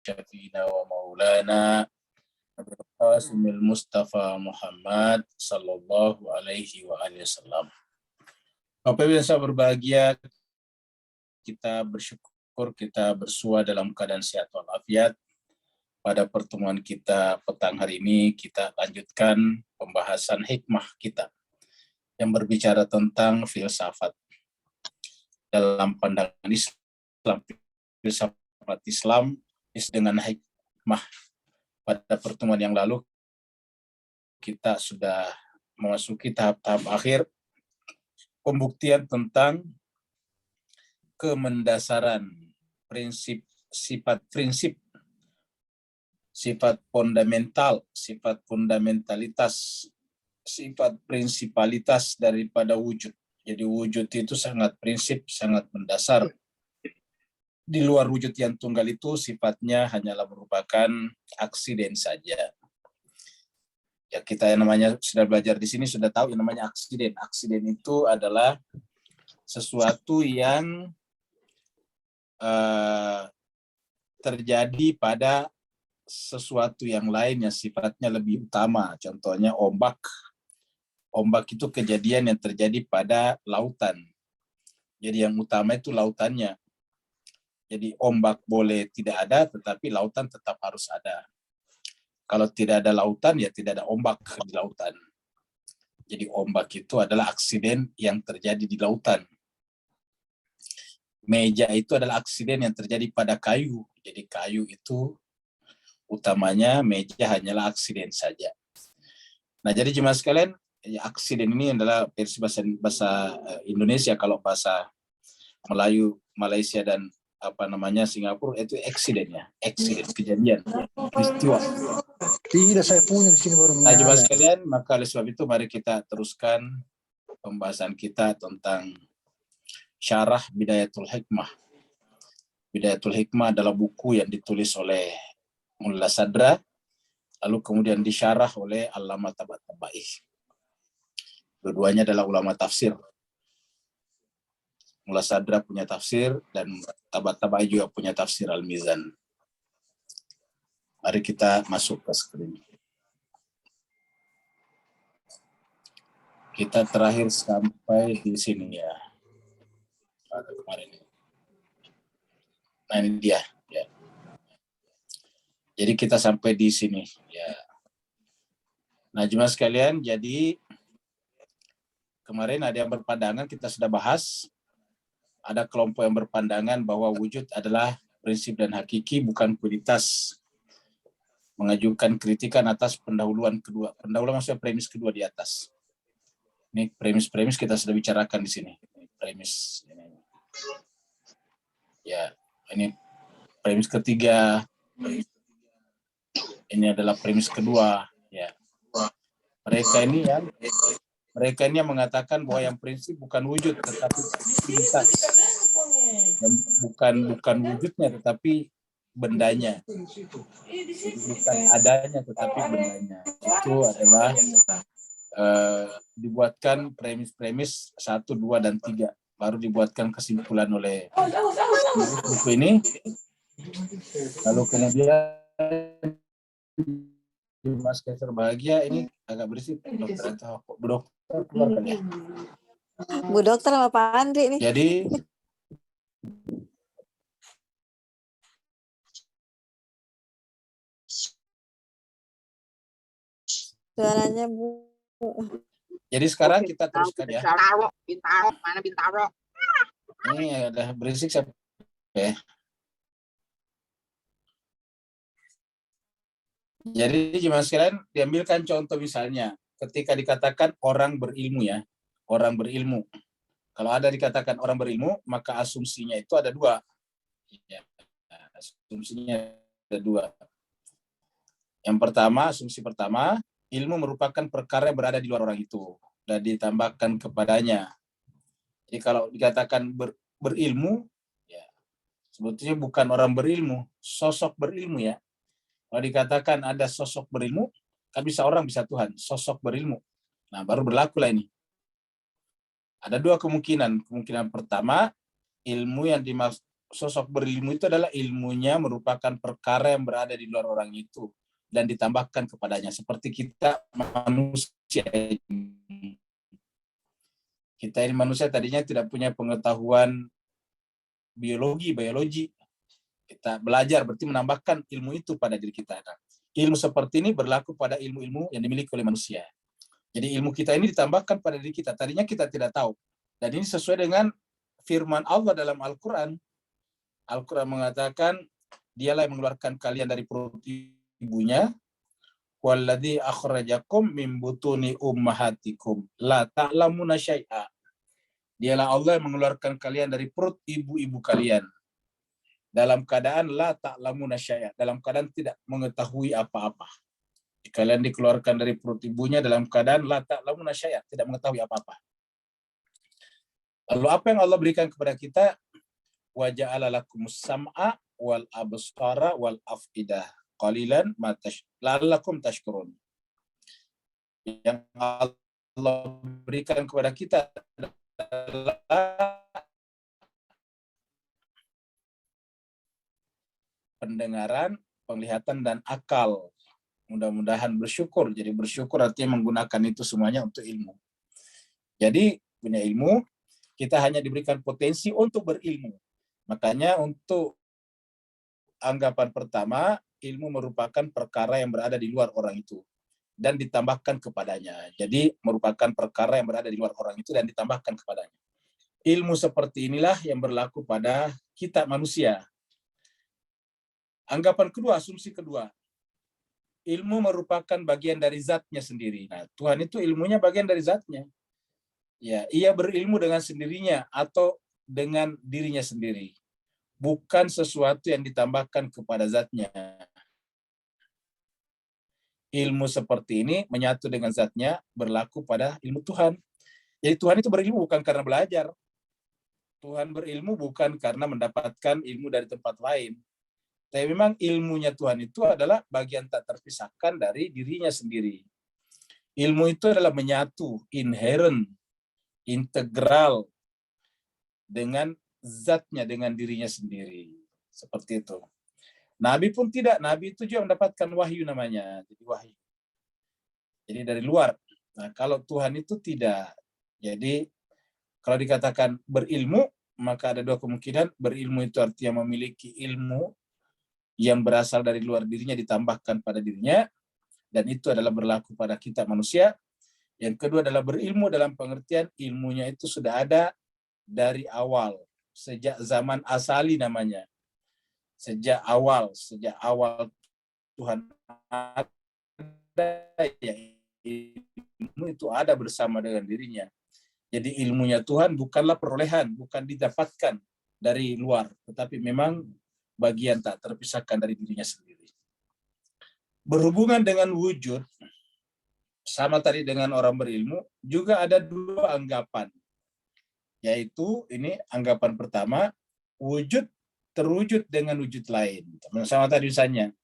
syafiina wa maulana Abul Qasimil Mustafa Muhammad sallallahu alaihi wa alihi wasallam. Bapak Ibu yang saya berbahagia, kita bersyukur kita bersua dalam keadaan sehat walafiat. Pada pertemuan kita petang hari ini, kita lanjutkan pembahasan hikmah kita yang berbicara tentang filsafat. Dalam pandangan Islam, filsafat Islam dengan hikmah. Pada pertemuan yang lalu, kita sudah memasuki tahap-tahap akhir pembuktian tentang kemendasaran prinsip, sifat fundamental, sifat fundamentalitas, sifat prinsipalitas daripada wujud. Jadi wujud itu sangat prinsip, sangat mendasar. Di luar wujud yang tunggal itu sifatnya hanyalah merupakan aksiden saja. Ya, kita yang namanya sudah belajar di sini sudah tahu yang namanya aksiden. Aksiden itu adalah sesuatu yang terjadi pada sesuatu yang lain yang sifatnya lebih utama. Contohnya ombak. Ombak itu kejadian yang terjadi pada lautan. Jadi yang utama itu lautannya. Jadi ombak boleh tidak ada, tetapi lautan tetap harus ada. Kalau tidak ada lautan, ya tidak ada ombak di lautan. Jadi ombak itu adalah aksiden yang terjadi di lautan. Meja itu adalah aksiden yang terjadi pada kayu. Jadi kayu itu utamanya, meja hanyalah aksiden saja. Nah, jadi jemaah sekalian, ya, aksiden ini adalah versi bahasa Indonesia. Kalau bahasa Melayu, Malaysia dan Singapura itu accident, kejadian, peristiwa. Tidak, saya punya di sini baru. Nah, jemaah sekalian, maka oleh sebab itu mari kita teruskan pembahasan kita tentang Syarah Bidayatul Hikmah. Bidayatul Hikmah adalah buku yang ditulis oleh Mullah Sadra, lalu kemudian disyarah oleh Allamah Tabatabai. Dua-duanya adalah ulama tafsir. Mullah Sadra punya tafsir dan Tabatabai juga punya tafsir Al-Mizan. Mari kita masuk ke screen. Kita terakhir sampai di sini ya. Pada kemarin. Nah, ini dia. Ya. Jadi kita sampai di sini. Ya. Nah, jemaah sekalian, jadi kemarin ada yang berpandangan, kita sudah bahas. Ada kelompok yang berpandangan bahwa wujud adalah prinsip dan hakiki, bukan kualitas. Mengajukan kritikan atas pendahuluan kedua. Pendahuluan maksudnya premis kedua di atas. Ini premis-premis kita sudah bicarakan di sini. Premis ini. Ya, ini premis ketiga. Ini adalah premis kedua. Ya, mereka ini yang mengatakan bahwa yang prinsip bukan wujud, tetapi kualitas. Yang bukan wujudnya, tetapi bendanya. Jadi bukan adanya, tetapi bendanya. Itu adalah dibuatkan premis-premis 1, 2, dan 3. Baru dibuatkan kesimpulan oleh buku ini. Lalu kemudian Mas Kaiser Bahagia ini agak berisik. Dokter atau Bu Dokter keluarkan ya. Bu Dokter sama Pak Andri nih. Jadi suaranya Bu. Jadi sekarang kita teruskan ya. Bintaro, mana Bintaro? Ini ada berisik siapa? Oke. Jadi gimana sekalian, diambilkan contoh misalnya ketika dikatakan orang berilmu ya, orang berilmu. Kalau ada dikatakan orang berilmu, maka asumsinya itu ada dua. Ya, asumsinya ada dua. Yang pertama, asumsi pertama, ilmu merupakan perkara yang berada di luar orang itu dan ditambahkan kepadanya. Jadi kalau dikatakan berilmu, ya sebetulnya bukan orang berilmu, sosok berilmu ya. Kalau dikatakan ada sosok berilmu, kan bisa orang, bisa Tuhan, sosok berilmu. Nah, baru berlakulah ini. Ada dua kemungkinan. Kemungkinan pertama, ilmu yang sosok berilmu itu adalah ilmunya merupakan perkara yang berada di luar orang itu dan ditambahkan kepadanya, seperti kita manusia ini. Kita ini manusia tadinya tidak punya pengetahuan biologi. Kita belajar berarti menambahkan ilmu itu pada diri kita. Nah, ilmu seperti ini berlaku pada ilmu-ilmu yang dimiliki oleh manusia. Jadi ilmu kita ini ditambahkan pada diri kita. Tadinya kita tidak tahu. Dan ini sesuai dengan firman Allah dalam Al-Quran. Al-Quran mengatakan, dialah yang mengeluarkan kalian dari perut ibunya, walladzi akhrajakum min butuni ummahatikum la ta'lamuna syai'a. Dialah Allah yang mengeluarkan kalian dari perut ibu-ibu kalian dalam keadaan la ta'lamuna syai'a, dalam keadaan tidak mengetahui apa-apa. Kalian dikeluarkan dari perut ibunya dalam keadaan la ta'lamuna syai'a, tidak mengetahui apa-apa. Lalu apa yang Allah berikan kepada kita? Wa ja'ala lakumus sam'a wal absara wal afidah qalilan ma la'allakum tashkurun. Yang Allah berikan kepada kita adalah pendengaran, penglihatan, dan akal. Mudah-mudahan bersyukur. Jadi bersyukur artinya menggunakan itu semuanya untuk ilmu. Jadi punya ilmu, kita hanya diberikan potensi untuk berilmu. Makanya untuk anggapan pertama, ilmu merupakan perkara yang berada di luar orang itu dan ditambahkan kepadanya. Jadi merupakan perkara yang berada di luar orang itu dan ditambahkan kepadanya. Ilmu seperti inilah yang berlaku pada kita manusia. Anggapan kedua, asumsi kedua, ilmu merupakan bagian dari zatnya sendiri. Nah, Tuhan itu ilmunya bagian dari zatnya. Ya, ia berilmu dengan sendirinya atau dengan dirinya sendiri. Bukan sesuatu yang ditambahkan kepada zatnya. Ilmu seperti ini menyatu dengan zatnya, berlaku pada ilmu Tuhan. Jadi Tuhan itu berilmu bukan karena belajar. Tuhan berilmu bukan karena mendapatkan ilmu dari tempat lain. Tapi memang ilmunya Tuhan itu adalah bagian tak terpisahkan dari dirinya sendiri. Ilmu itu adalah menyatu, inherent, integral dengan zatnya, dengan dirinya sendiri. Seperti itu. Nabi pun tidak. Nabi itu juga mendapatkan wahyu namanya. Jadi wahyu. Jadi dari luar. Nah, kalau Tuhan itu tidak. Jadi kalau dikatakan berilmu, maka ada dua kemungkinan. Berilmu itu artinya memiliki ilmu yang berasal dari luar dirinya ditambahkan pada dirinya, dan itu adalah berlaku pada kita manusia. Yang kedua adalah berilmu dalam pengertian ilmunya itu sudah ada dari awal, sejak zaman asali namanya. Sejak awal Tuhan ada, ya, ilmu itu ada bersama dengan dirinya. Jadi ilmunya Tuhan bukanlah perolehan, bukan didapatkan dari luar, tetapi memang bagian tak terpisahkan dari dirinya sendiri. Berhubungan dengan wujud, sama tadi dengan orang berilmu, juga ada dua anggapan. Yaitu, ini anggapan pertama, wujud terwujud dengan wujud lain. Sama tadi misalnya,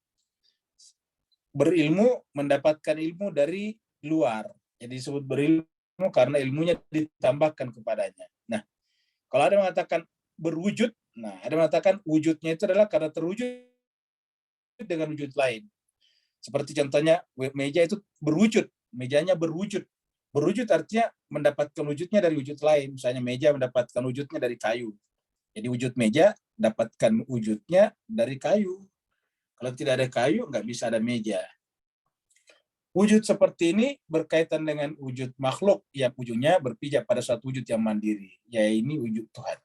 berilmu mendapatkan ilmu dari luar. Jadi disebut berilmu karena ilmunya ditambahkan kepadanya. Nah, kalau ada mengatakan berwujud, nah, ada mengatakan wujudnya itu adalah karena terwujud dengan wujud lain. Seperti contohnya meja itu berwujud, mejanya berwujud. Berwujud artinya mendapatkan wujudnya dari wujud lain. Misalnya meja mendapatkan wujudnya dari kayu. Jadi wujud meja dapatkan wujudnya dari kayu. Kalau tidak ada kayu, nggak bisa ada meja. Wujud seperti ini berkaitan dengan wujud makhluk yang ujungnya berpijak pada suatu wujud yang mandiri, yaitu wujud Tuhan.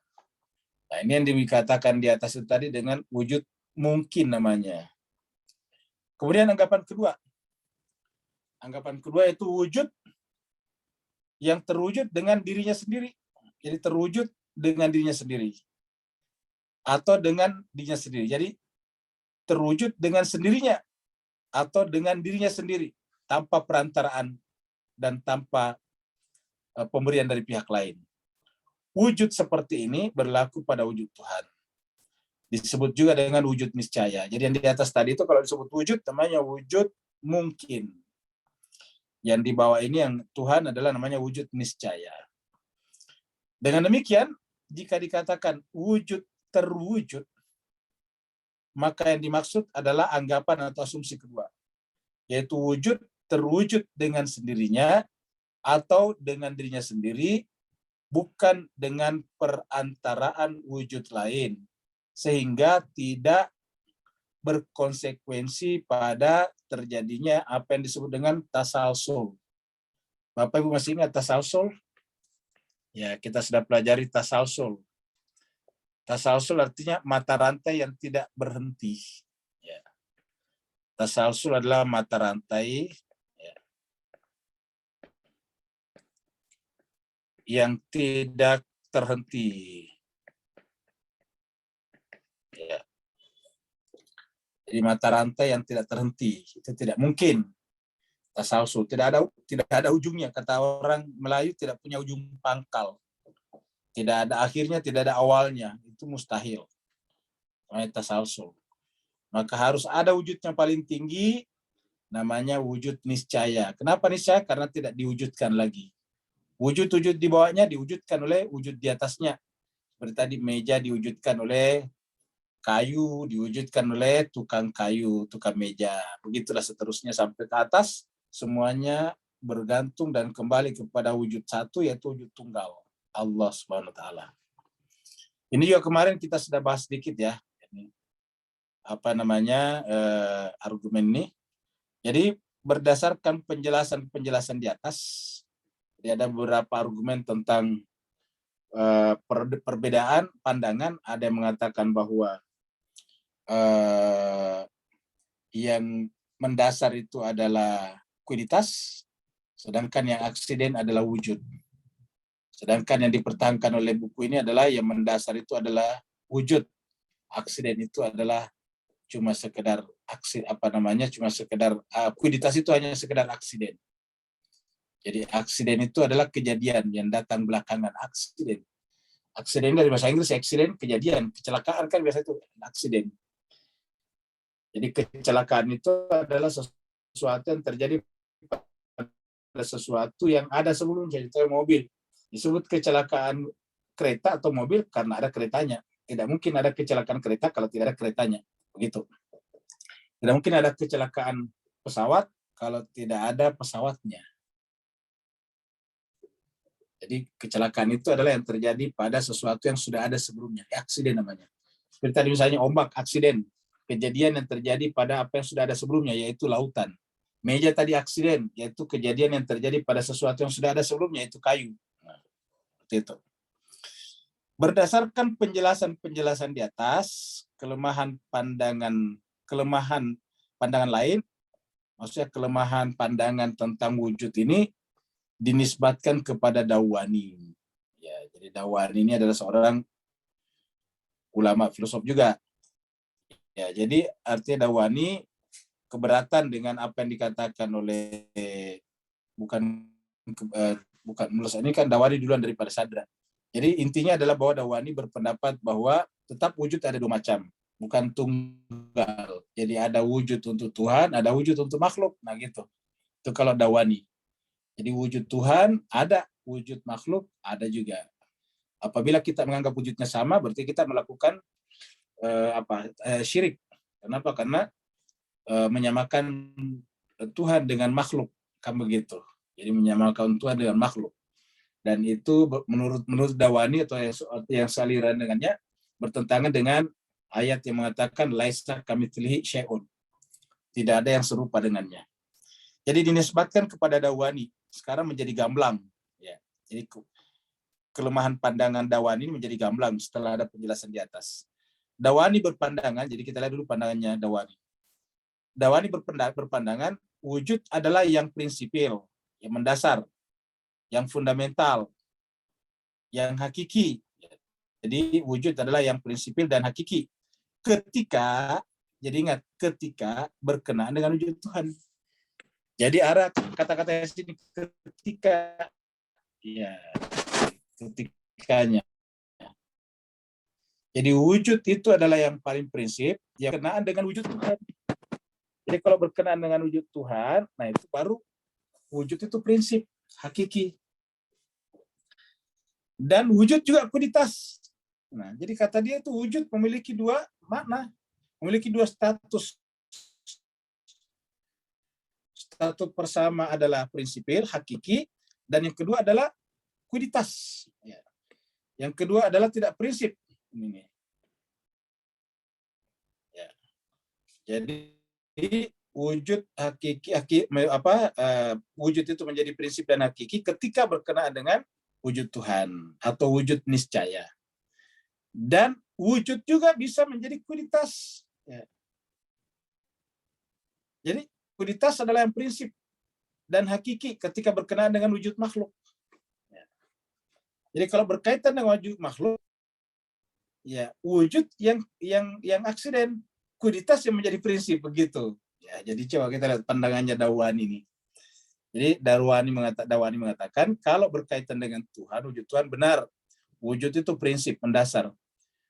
Nah, ini yang dikatakan di atas itu tadi dengan wujud mungkin namanya. Kemudian anggapan kedua. Anggapan kedua itu wujud yang terwujud dengan dirinya sendiri. Jadi terwujud dengan dirinya sendiri. Atau dengan dirinya sendiri. Jadi terwujud dengan sendirinya. Atau dengan dirinya sendiri. Tanpa perantaraan dan tanpa pemberian dari pihak lain. Wujud seperti ini berlaku pada wujud Tuhan. Disebut juga dengan wujud niscaya. Jadi yang di atas tadi itu kalau disebut wujud, namanya wujud mungkin. Yang di bawah ini yang Tuhan adalah namanya wujud niscaya. Dengan demikian, jika dikatakan wujud terwujud, maka yang dimaksud adalah anggapan atau asumsi kedua, yaitu wujud terwujud dengan sendirinya atau dengan dirinya sendiri, bukan dengan perantaraan wujud lain, sehingga tidak berkonsekuensi pada terjadinya apa yang disebut dengan tasalsul. Bapak Ibu masih ingat tasalsul? Ya, kita sudah pelajari tasalsul. Tasalsul artinya mata rantai yang tidak berhenti. Ya. Tasalsul adalah mata rantai yang tidak terhenti. Ya. Jadi mata rantai yang tidak terhenti itu tidak mungkin. Tasalsul tidak ada ujungnya. Kata orang Melayu, tidak punya ujung pangkal. Tidak ada akhirnya, tidak ada awalnya. Itu mustahil. Namanya tasalsul. Maka harus ada wujud yang paling tinggi, namanya wujud niscaya. Kenapa niscaya? Karena tidak diwujudkan lagi. Wujud-wujud di bawahnya diwujudkan oleh wujud di atasnya. Seperti tadi meja diwujudkan oleh kayu, diwujudkan oleh tukang kayu, tukang meja. Begitulah seterusnya sampai ke atas. Semuanya bergantung dan kembali kepada wujud satu, yaitu wujud tunggal, Allah Subhanahu wa taala. Ini juga kemarin kita sudah bahas sedikit ya. Ini apa namanya argumen ini. Jadi berdasarkan penjelasan-penjelasan di atas, jadi ada beberapa argumen tentang perbedaan pandangan. Ada yang mengatakan bahwa yang mendasar itu adalah kuiditas, sedangkan yang aksiden adalah wujud. Sedangkan yang dipertahankan oleh buku ini adalah yang mendasar itu adalah wujud. Aksiden itu adalah cuma sekedar kuiditas itu hanya sekedar aksiden. Jadi aksiden itu adalah kejadian yang datang belakangan. Aksiden. Aksiden dari bahasa Inggris, aksiden, kejadian. Kecelakaan kan biasa itu aksiden. Jadi kecelakaan itu adalah sesuatu yang terjadi pada sesuatu yang ada sebelumnya, yaitu mobil. Disebut kecelakaan kereta atau mobil karena ada keretanya. Tidak mungkin ada kecelakaan kereta kalau tidak ada keretanya. Begitu. Tidak mungkin ada kecelakaan pesawat kalau tidak ada pesawatnya. Jadi kecelakaan itu adalah yang terjadi pada sesuatu yang sudah ada sebelumnya. Aksiden namanya. Seperti tadi misalnya ombak, aksiden. Kejadian yang terjadi pada apa yang sudah ada sebelumnya, yaitu lautan. Meja tadi aksiden, yaitu kejadian yang terjadi pada sesuatu yang sudah ada sebelumnya, yaitu kayu. Nah, seperti itu. Berdasarkan penjelasan-penjelasan di atas, kelemahan pandangan lain, maksudnya kelemahan pandangan tentang wujud ini dinisbatkan kepada Dawani. Ya, jadi Dawani ini adalah seorang ulama filosof juga. Ya, jadi artinya Dawani keberatan dengan apa yang dikatakan oleh bukan ini kan Dawani duluan daripada Sadra. Jadi intinya adalah bahwa Dawani berpendapat bahwa tetap wujud ada dua macam, bukan tunggal. Jadi ada wujud untuk Tuhan, ada wujud untuk makhluk. Nah gitu. Itu kalau Dawani. Jadi wujud Tuhan ada, wujud makhluk ada juga. Apabila kita menganggap wujudnya sama, berarti kita melakukan syirik. Kenapa? Karena menyamakan Tuhan dengan makhluk, kan begitu. Jadi menyamakan Tuhan dengan makhluk. Dan itu menurut Dawani atau yang saliran dengannya bertentangan dengan ayat yang mengatakan laisa kamitslihi syai'un. Tidak ada yang serupa dengannya. Jadi dinisbatkan kepada Dawani, sekarang menjadi gamblang. Ya. Jadi kelemahan pandangan Dawani menjadi gamblang setelah ada penjelasan di atas. Dawani berpandangan, jadi kita lihat dulu pandangannya Dawani. Dawani berpandangan wujud adalah yang prinsipil, yang mendasar, yang fundamental, yang hakiki. Jadi wujud adalah yang prinsipil dan hakiki. Jadi ingat, ketika berkenaan dengan wujud Tuhan. Jadi arah kata-kata sini ketika, ya, ketikanya. Jadi wujud itu adalah yang paling prinsip, yang berkenaan dengan wujud Tuhan. Jadi kalau berkenaan dengan wujud Tuhan, nah itu baru wujud itu prinsip, hakiki. Dan wujud juga kualitas. Nah, jadi kata dia itu wujud memiliki dua makna, memiliki dua status. Status pertama adalah prinsipil, hakiki, dan yang kedua adalah kuiditas. Ya. Yang kedua adalah tidak prinsip. Ini. Ya. Jadi wujud wujud itu menjadi prinsip dan hakiki ketika berkenaan dengan wujud Tuhan atau wujud niscaya. Dan wujud juga bisa menjadi kuiditas. Ya. Jadi kuiditas adalah yang prinsip dan hakiki ketika berkenaan dengan wujud makhluk. Ya. Jadi kalau berkaitan dengan wujud makhluk, ya wujud yang aksiden, kuiditas yang menjadi prinsip begitu. Ya, jadi coba kita lihat pandangannya Dawani ini. Jadi Dawani mengatakan kalau berkaitan dengan Tuhan, wujud Tuhan benar. Wujud itu prinsip mendasar.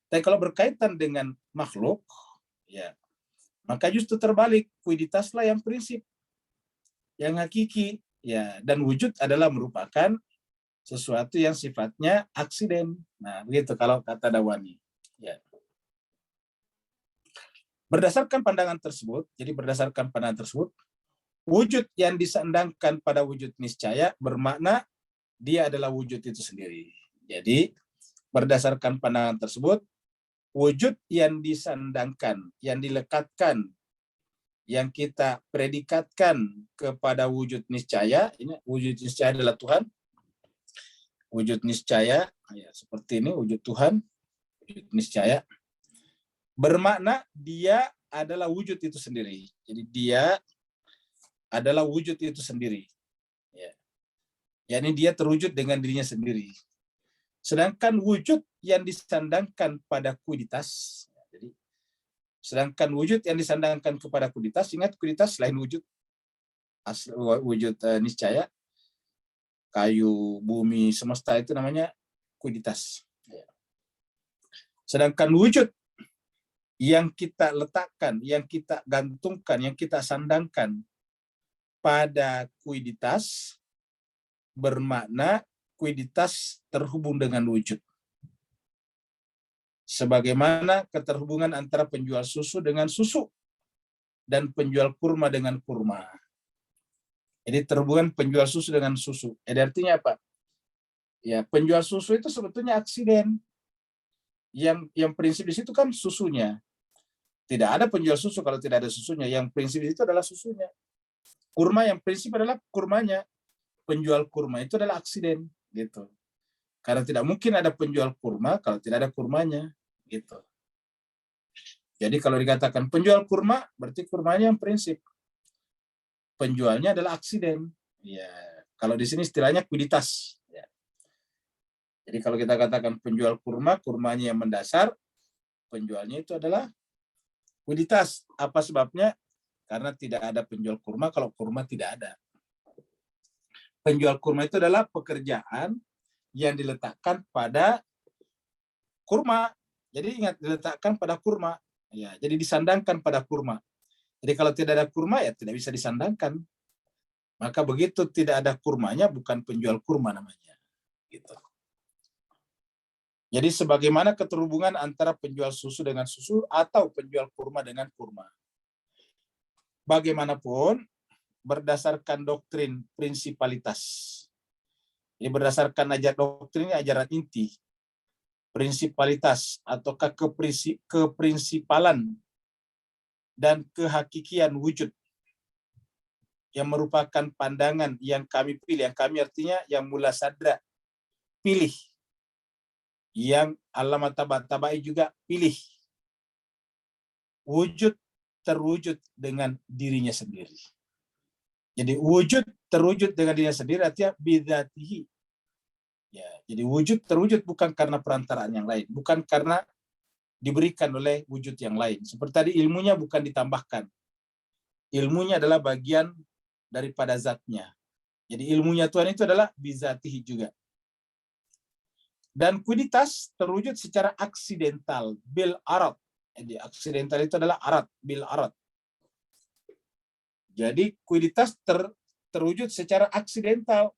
Tapi kalau berkaitan dengan makhluk, ya maka justru terbalik, kuiditaslah yang prinsip, yang hakiki, ya, dan wujud adalah merupakan sesuatu yang sifatnya aksiden. Nah, begitu kalau kata Dawani. Ya. Berdasarkan pandangan tersebut, wujud yang disandangkan pada wujud niscaya bermakna dia adalah wujud itu sendiri. Jadi, berdasarkan pandangan tersebut, wujud yang disandangkan, yang dilekatkan, yang kita predikatkan kepada wujud niscaya, ini wujud niscaya adalah Tuhan. Wujud niscaya, ya, seperti ini wujud Tuhan, wujud niscaya, bermakna dia adalah wujud itu sendiri. Jadi dia adalah wujud itu sendiri. Ya. Yani dia terwujud dengan dirinya sendiri. Sedangkan wujud yang disandangkan pada kuiditas, jadi sedangkan wujud yang disandangkan kepada kuiditas, ingat kuiditas selain wujud niscaya, kayu, bumi, semesta itu namanya kuiditas. Sedangkan wujud yang kita letakkan, yang kita gantungkan, yang kita sandangkan pada kuiditas bermakna kuiditas terhubung dengan wujud. Sebagaimana keterhubungan antara penjual susu dengan susu dan penjual kurma dengan kurma. Jadi terhubungan penjual susu dengan susu. Jadi artinya apa? Ya, penjual susu itu sebetulnya aksiden. Yang prinsip di situ kan susunya. Tidak ada penjual susu kalau tidak ada susunya. Yang prinsip di situ adalah susunya. Kurma yang prinsip adalah kurmanya. Penjual kurma itu adalah aksiden. Gitu. Karena tidak mungkin ada penjual kurma kalau tidak ada kurmanya, gitu. Jadi kalau dikatakan penjual kurma, berarti kurmanya yang prinsip. Penjualnya adalah aksiden. Ya, kalau di sini istilahnya kuiditas. Ya. Jadi kalau kita katakan penjual kurma, kurmanya yang mendasar, penjualnya itu adalah kuiditas. Apa sebabnya? Karena tidak ada penjual kurma kalau kurma tidak ada. Penjual kurma itu adalah pekerjaan yang diletakkan pada kurma. Jadi ingat, diletakkan pada kurma. Ya, jadi disandangkan pada kurma. Jadi kalau tidak ada kurma, ya tidak bisa disandangkan. Maka begitu tidak ada kurmanya, bukan penjual kurma namanya. Gitu. Jadi sebagaimana keterhubungan antara penjual susu dengan susu atau penjual kurma dengan kurma. Bagaimanapun, berdasarkan doktrin prinsipalitas. Ini berdasarkan doktrin ajaran inti, prinsipalitas ataukah keprinsipalan dan kehakikian wujud yang merupakan pandangan yang kami pilih, yang kami artinya yang mula sadra pilih, yang Allama Tabatabai juga pilih. Wujud terwujud dengan dirinya sendiri. Jadi wujud terwujud dengan dirinya sendiri artinya bidzatihi. Ya, jadi wujud terwujud bukan karena perantaraan yang lain, bukan karena diberikan oleh wujud yang lain. Seperti tadi, ilmunya bukan ditambahkan. Ilmunya adalah bagian daripada zatnya. Jadi ilmunya Tuhan itu adalah bidzatihi juga. Dan kuiditas terwujud secara aksidental, bil arad. Jadi aksidental itu adalah arad, bil arad. Jadi kuiditas terwujud secara aksidental.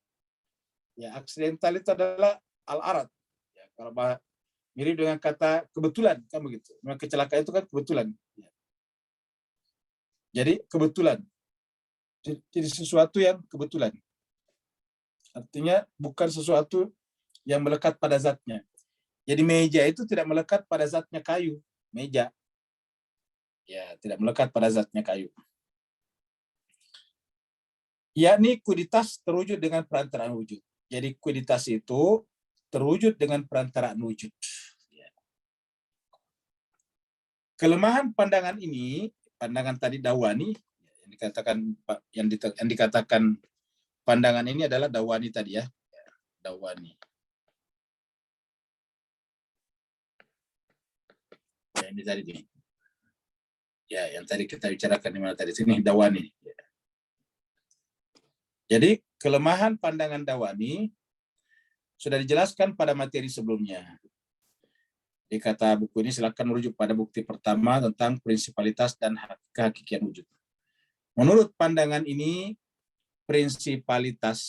Ya, aksidental itu adalah al-arad. Ya, Mirip dengan kata kebetulan, kan begitu. Memang kecelakaan itu kan kebetulan. Jadi kebetulan. Jadi sesuatu yang kebetulan. Artinya bukan sesuatu yang melekat pada zatnya. Jadi meja itu tidak melekat pada zatnya kayu. Meja. Ya, tidak melekat pada zatnya kayu. Yakni kuiditas terwujud dengan perantaraan wujud. Jadi kuiditas itu terwujud dengan perantaraan wujud. Kelemahan pandangan ini, pandangan tadi dawani, yang dikatakan pandangan ini adalah dawani tadi ya, dawani. Ya, ini tadi nih. Ya, yang tadi kita bicarakan di mana tadi sini dawani. Jadi kelemahan pandangan dawani sudah dijelaskan pada materi sebelumnya. Di kata buku ini silakan merujuk pada bukti pertama tentang prinsipalitas dan kehakikian wujud. Menurut pandangan ini, prinsipalitas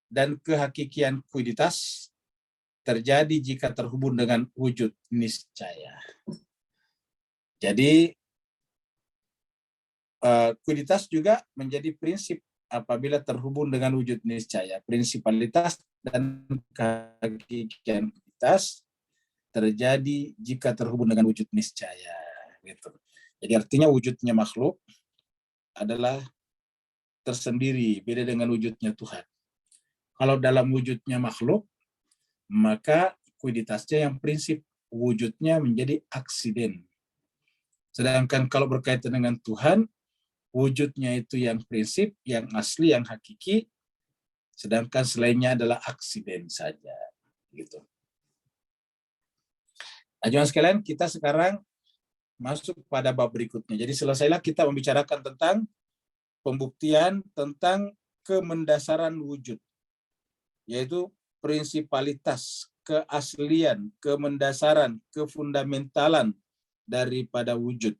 dan kehakikian kuiditas terjadi jika terhubung dengan wujud niscaya. Jadi kuiditas juga menjadi prinsip apabila terhubung dengan wujud niscaya. Prinsipalitas dan kehakikian kuiditas terjadi jika terhubung dengan wujud niscaya. Gitu. Jadi artinya wujudnya makhluk adalah tersendiri, beda dengan wujudnya Tuhan. Kalau dalam wujudnya makhluk, maka kuiditasnya yang prinsip, wujudnya menjadi aksiden. Sedangkan kalau berkaitan dengan Tuhan, wujudnya itu yang prinsip, yang asli, yang hakiki, sedangkan selainnya adalah aksiden saja. Gitu. Ajuan sekalian, kita sekarang masuk pada bab berikutnya. Jadi selesailah kita membicarakan tentang pembuktian tentang kemendasaran wujud, yaitu prinsipalitas, keaslian, kemendasaran, kefundamentalan daripada wujud.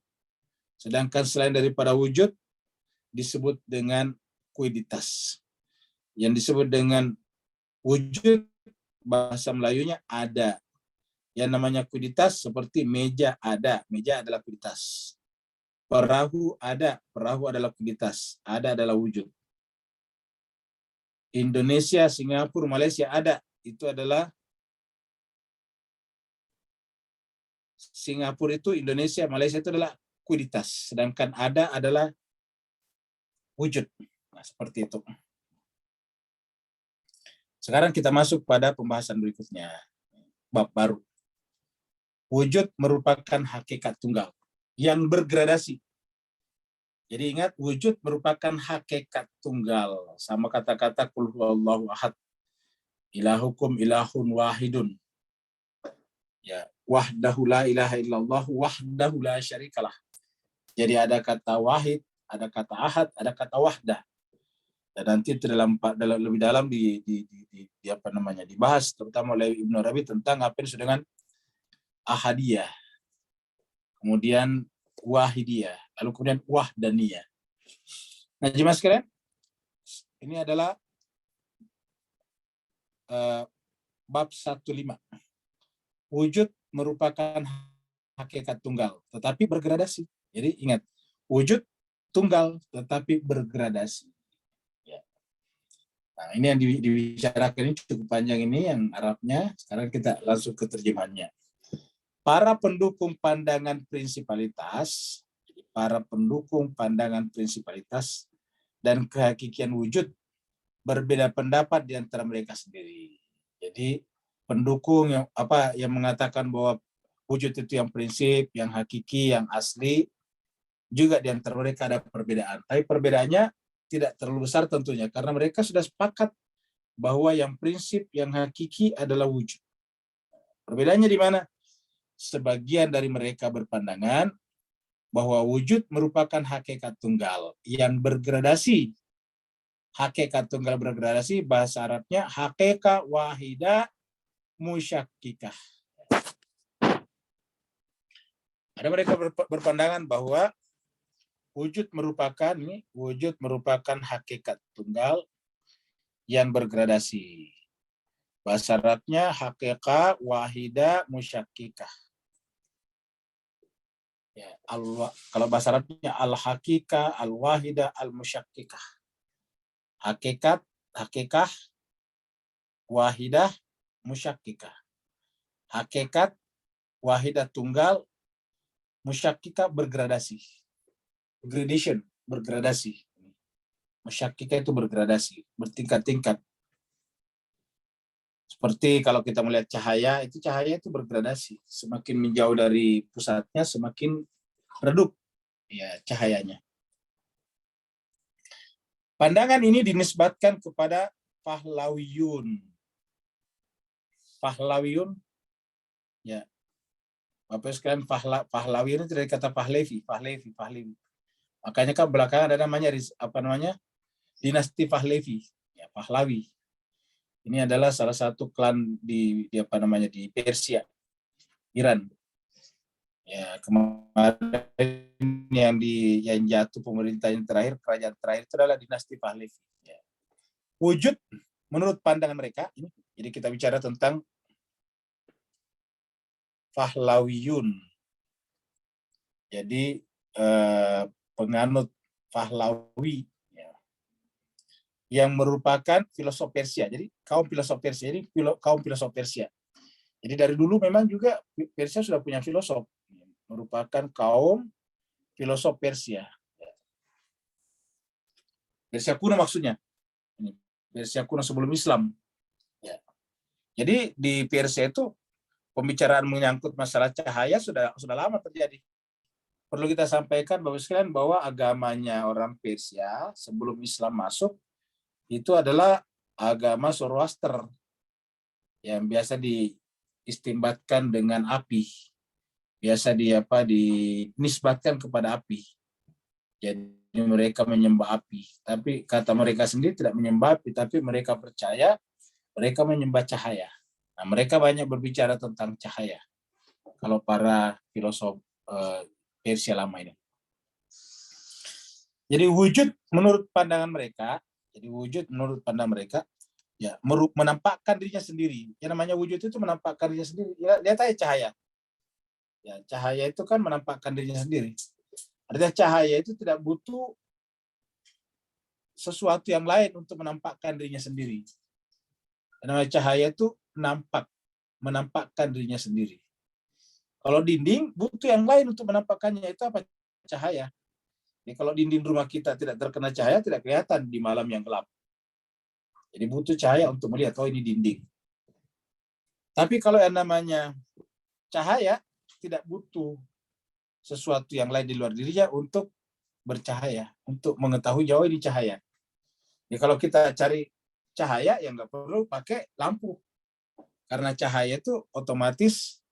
Sedangkan selain daripada wujud disebut dengan kuiditas. Yang disebut dengan wujud bahasa Melayunya ada. Yang namanya kuiditas seperti meja ada, meja adalah kuiditas. Perahu ada, perahu adalah kuiditas, ada adalah wujud. Indonesia, Singapura, Malaysia ada, itu adalah Singapura itu Indonesia, Malaysia itu adalah kuiditas, sedangkan ada adalah wujud. Nah, seperti itu. Sekarang kita masuk pada pembahasan berikutnya, bab baru. Wujud merupakan hakikat tunggal yang bergradasi. Jadi ingat, wujud merupakan hakikat tunggal. Sama kata-kata qul huwallahu ahad. Ilahukum ilahun wahidun. Ya, wahdahu la ilaha illallah, wahdahu la syarikalah. Jadi ada kata wahid, ada kata ahad, ada kata wahdah. Dan nanti itu lebih dalam dibahas terutama oleh Ibnu Arabi tentang apa yang disebut dengan ahadiyah. Kemudian wahidiyah, lalu kemudian wahdaniyah. Nah, jemaah sekalian, ini adalah bab 15. Wujud merupakan hakikat tunggal, tetapi bergradasi. Jadi ingat, wujud tunggal, tetapi bergradasi. Ya. Nah, ini yang dibicarakan ini cukup panjang ini, yang Arabnya. Sekarang kita langsung ke terjemahannya. Para pendukung pandangan prinsipalitas dan kehakikian wujud berbeda pendapat di antara mereka sendiri. Jadi pendukung yang mengatakan bahwa wujud itu yang prinsip, yang hakiki, yang asli, juga di antara mereka ada perbedaan. Tapi perbedaannya tidak terlalu besar tentunya, karena mereka sudah sepakat bahwa yang prinsip, yang hakiki adalah wujud. Perbedaannya di mana? Sebagian dari mereka berpandangan bahwa wujud merupakan hakikat tunggal yang bergradasi. Hakikat tunggal bergradasi, bahasa Arabnya hakikat wahidah musyakkikah. Ada mereka berpandangan bahwa wujud merupakan hakikat tunggal yang bergradasi. Bahasa Arabnya haqiqah, wahidah, musyakkikah. Ya, kalau bahasa Arabnya al-haqiqah, al-wahidah, al-musyakkikah. Hakikat, hakikah, wahidah, musyakkikah. Hakikat, wahidah tunggal, musyakkikah bergradasi. Gradation, bergradasi. Musyakkikah itu bergradasi, bertingkat-tingkat. Seperti kalau kita melihat cahaya itu bergradasi. Semakin menjauh dari pusatnya, semakin redup ya cahayanya. Pandangan ini dinisbatkan kepada Pahlawiyun. Pahlawiyun, ya, Bapak sekalian, Pahlawi itu dari kata Pahlavi. Makanya kan belakangan ada namanya dinasti Pahlavi, ya, Pahlawi. Ini adalah salah satu klan di Persia, Iran. Ya, kemarin yang jatuh pemerintah yang terakhir, kerajaan terakhir itu adalah dinasti Pahlavi. Ya. Wujud menurut pandangan mereka, ini, jadi kita bicara tentang Pahlawiyun. Jadi penganut Pahlawi, ya, yang merupakan filosof Persia. Jadi kaum filosof Persia, Jadi dari dulu memang juga Persia sudah punya filosof, merupakan kaum filosof Persia. Persia kuno maksudnya. Persia kuno sebelum Islam. Ya. Jadi di Persia itu pembicaraan menyangkut masalah cahaya sudah lama terjadi. Perlu kita sampaikan bahwa agamanya orang Persia sebelum Islam masuk itu adalah agama Zoroaster yang biasa diistimbatkan dengan api, biasa dinisbatkan kepada api. Jadi mereka menyembah api, tapi kata mereka sendiri tidak menyembah api, tapi mereka percaya mereka menyembah cahaya. Nah, mereka banyak berbicara tentang cahaya. Kalau para filosof Persia lama ini. Jadi wujud menurut pandangan mereka, ya menampakkan dirinya sendiri. Yang namanya wujud itu menampakkan dirinya sendiri. Ya, lihat aja cahaya. Ya, cahaya itu kan menampakkan dirinya sendiri. Artinya cahaya itu tidak butuh sesuatu yang lain untuk menampakkan dirinya sendiri. Yang namanya cahaya itu menampakkan dirinya sendiri. Kalau dinding butuh yang lain untuk menampakkannya, itu apa? Cahaya. Jadi kalau dinding rumah kita tidak terkena cahaya, tidak kelihatan di malam yang gelap. Jadi butuh cahaya untuk melihat, oh ini dinding. Tapi kalau yang namanya cahaya, tidak butuh sesuatu yang lain di luar dirinya untuk bercahaya, untuk mengetahui jauh ini cahaya. Jadi kalau kita cari cahaya, ya nggak perlu pakai lampu. Karena cahaya itu otomatis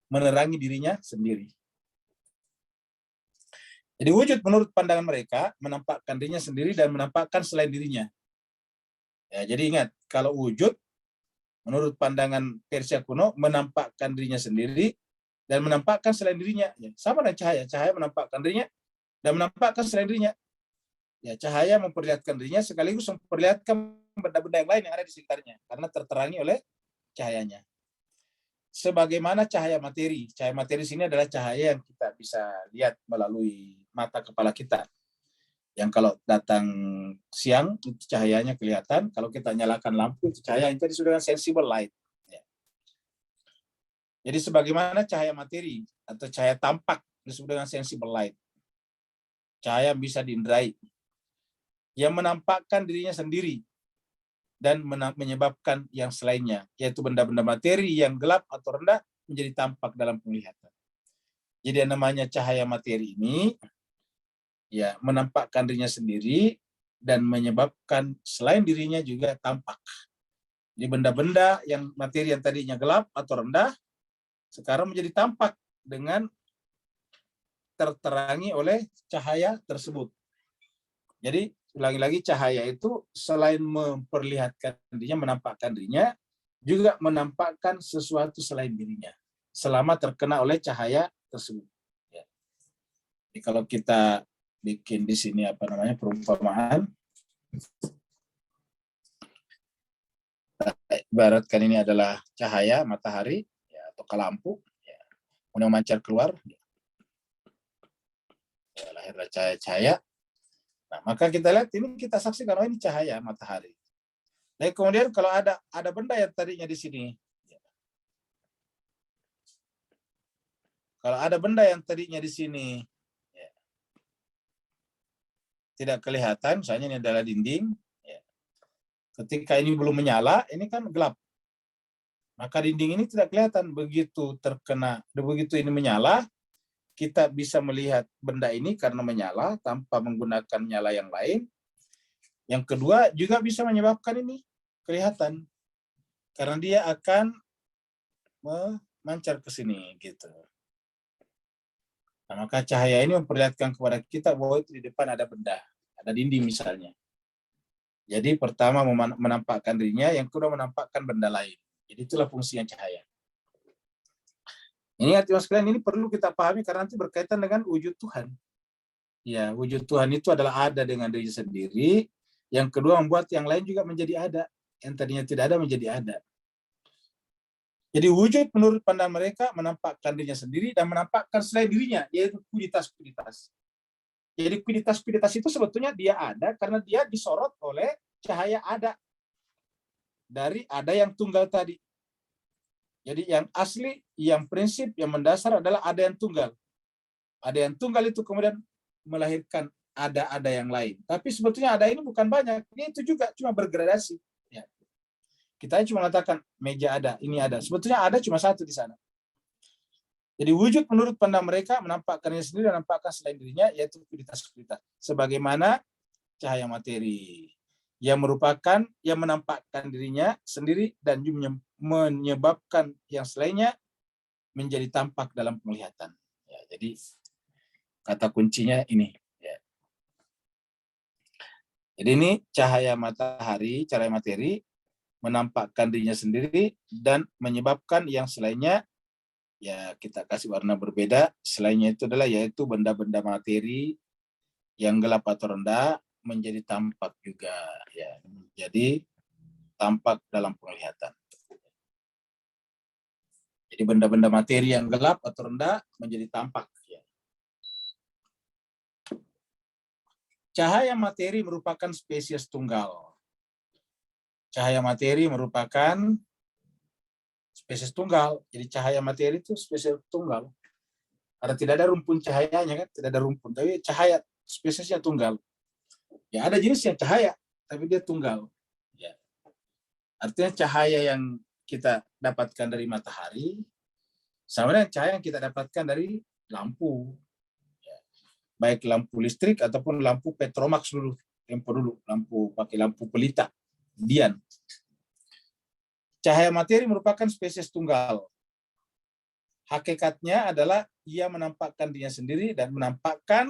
menerangi dirinya sendiri. Jadi wujud menurut pandangan mereka menampakkan dirinya sendiri dan menampakkan selain dirinya. Ya, jadi ingat, kalau wujud menurut pandangan Persia kuno menampakkan dirinya sendiri dan menampakkan selain dirinya. Ya, sama dengan cahaya. Cahaya menampakkan dirinya dan menampakkan selain dirinya. Ya, cahaya memperlihatkan dirinya sekaligus memperlihatkan benda-benda yang lain yang ada di sekitarnya karena terterangi oleh cahayanya. Sebagaimana cahaya materi. Cahaya materi sini adalah cahaya yang kita bisa lihat melalui mata kepala kita. Yang kalau datang siang, itu cahayanya kelihatan. Kalau kita nyalakan lampu, itu cahaya yang disebut dengan sensible light. Ya. Jadi sebagaimana cahaya materi atau cahaya tampak disebut dengan sensible light. Cahaya yang bisa diinderai. Yang menampakkan dirinya sendiri dan menyebabkan yang selainnya, yaitu benda-benda materi yang gelap atau rendah menjadi tampak dalam penglihatan. Jadi yang namanya cahaya materi ini ya menampakkan dirinya sendiri dan menyebabkan selain dirinya juga tampak. Jadi benda-benda yang materi yang tadinya gelap atau rendah sekarang menjadi tampak dengan terterangi oleh cahaya tersebut. Jadi ulangi lagi, cahaya itu selain memperlihatkan dirinya, menampakkan dirinya, juga menampakkan sesuatu selain dirinya selama terkena oleh cahaya tersebut. Ya. Jadi kalau kita bikin di sini perumpamaan, ibaratkan ini adalah cahaya matahari ya, atau lampu ya, kemudian memancar keluar ya, lahirlah cahaya-cahaya. Nah, maka kita lihat ini, kita saksikan, oh ini cahaya matahari. Nah, kemudian kalau ada benda yang tadinya di sini, kalau ada benda yang tadinya di sini ya, tidak kelihatan, misalnya ini adalah dinding, ya. Ketika ini belum menyala, ini kan gelap. Maka dinding ini tidak kelihatan. Begitu ini menyala, kita bisa melihat benda ini karena menyala tanpa menggunakan nyala yang lain. Yang kedua juga bisa menyebabkan ini kelihatan karena dia akan memancar ke sini gitu. Nah, maka cahaya ini memperlihatkan kepada kita bahwa itu di depan ada benda, ada dinding misalnya. Jadi pertama menampakkan dirinya, yang kedua menampakkan benda lain. Jadi itulah fungsinya cahaya. Ini arti sekalian, ini perlu kita pahami karena nanti berkaitan dengan wujud Tuhan. Ya, wujud Tuhan itu adalah ada dengan diri sendiri. Yang kedua membuat yang lain juga menjadi ada. Yang tadinya tidak ada menjadi ada. Jadi wujud menurut pandang mereka menampakkan dirinya sendiri dan menampakkan selain dirinya, yaitu kuditas-kuditas. Jadi kuditas-kuditas itu sebetulnya dia ada karena dia disorot oleh cahaya ada. Dari ada yang tunggal tadi. Jadi yang asli, yang prinsip, yang mendasar adalah ada yang tunggal. Ada yang tunggal itu kemudian melahirkan ada yang lain. Tapi sebetulnya ada ini bukan banyak. Ini itu juga cuma bergradasi. Ya. Kita cuma mengatakan meja ada, ini ada. Sebetulnya ada cuma satu di sana. Jadi wujud menurut pandang mereka menampakkannya sendiri dan menampakkan selain dirinya, yaitu kuditas-kuditas. Sebagaimana cahaya materi. Yang merupakan, yang menampakkan dirinya sendiri dan menyebabkan yang selainnya menjadi tampak dalam penglihatan. Ya, jadi kata kuncinya ini. Ya. Jadi ini cahaya matahari, cahaya materi, menampakkan dirinya sendiri dan menyebabkan yang selainnya, ya kita kasih warna berbeda, selainnya itu adalah yaitu benda-benda materi yang gelap atau rendah, menjadi tampak juga, ya, jadi tampak dalam penglihatan. Jadi benda-benda materi yang gelap atau rendah menjadi tampak. Ya. Cahaya materi merupakan spesies tunggal. Cahaya materi merupakan spesies tunggal. Jadi cahaya materi itu spesies tunggal. Karena tidak ada rumpun cahayanya kan, tidak ada rumpun, tapi cahaya spesiesnya tunggal. Ya ada jenis yang cahaya, tapi dia tunggal. Ya. Artinya cahaya yang kita dapatkan dari matahari sama dengan cahaya yang kita dapatkan dari lampu. Ya. Baik lampu listrik ataupun lampu Petromax dulu, tempo dulu, pakai lampu pelita, dian. Cahaya materi merupakan spesies tunggal. Hakikatnya adalah ia menampakkan dirinya sendiri dan menampakkan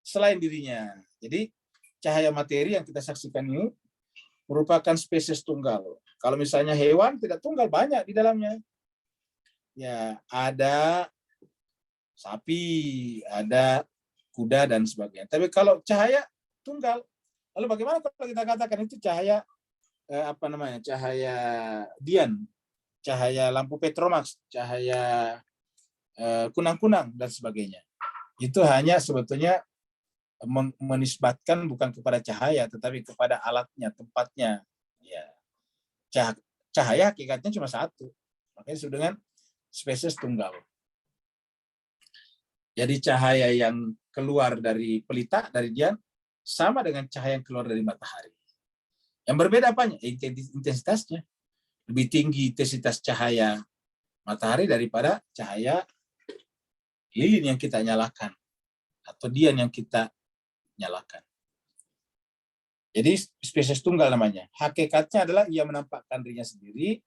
selain dirinya. Jadi cahaya materi yang kita saksikan ini merupakan spesies tunggal. Kalau misalnya hewan tidak tunggal, banyak di dalamnya. Ya, ada sapi, ada kuda dan sebagainya. Tapi kalau cahaya tunggal, lalu bagaimana kalau kita katakan itu cahaya cahaya dian, cahaya lampu Petromax, cahaya kunang-kunang dan sebagainya. Itu hanya sebetulnya menisbatkan bukan kepada cahaya, tetapi kepada alatnya, tempatnya. Ya. Cahaya hakikatnya cuma satu. Makanya disebut dengan spesies tunggal. Jadi cahaya yang keluar dari pelita, dari dian, sama dengan cahaya yang keluar dari matahari. Yang berbeda apanya? Intensitasnya. Lebih tinggi intensitas cahaya matahari daripada cahaya lilin yang kita nyalakan. Atau dian yang kita nyalakan. Jadi spesies tunggal namanya. Hakikatnya adalah ia menampakkan dirinya sendiri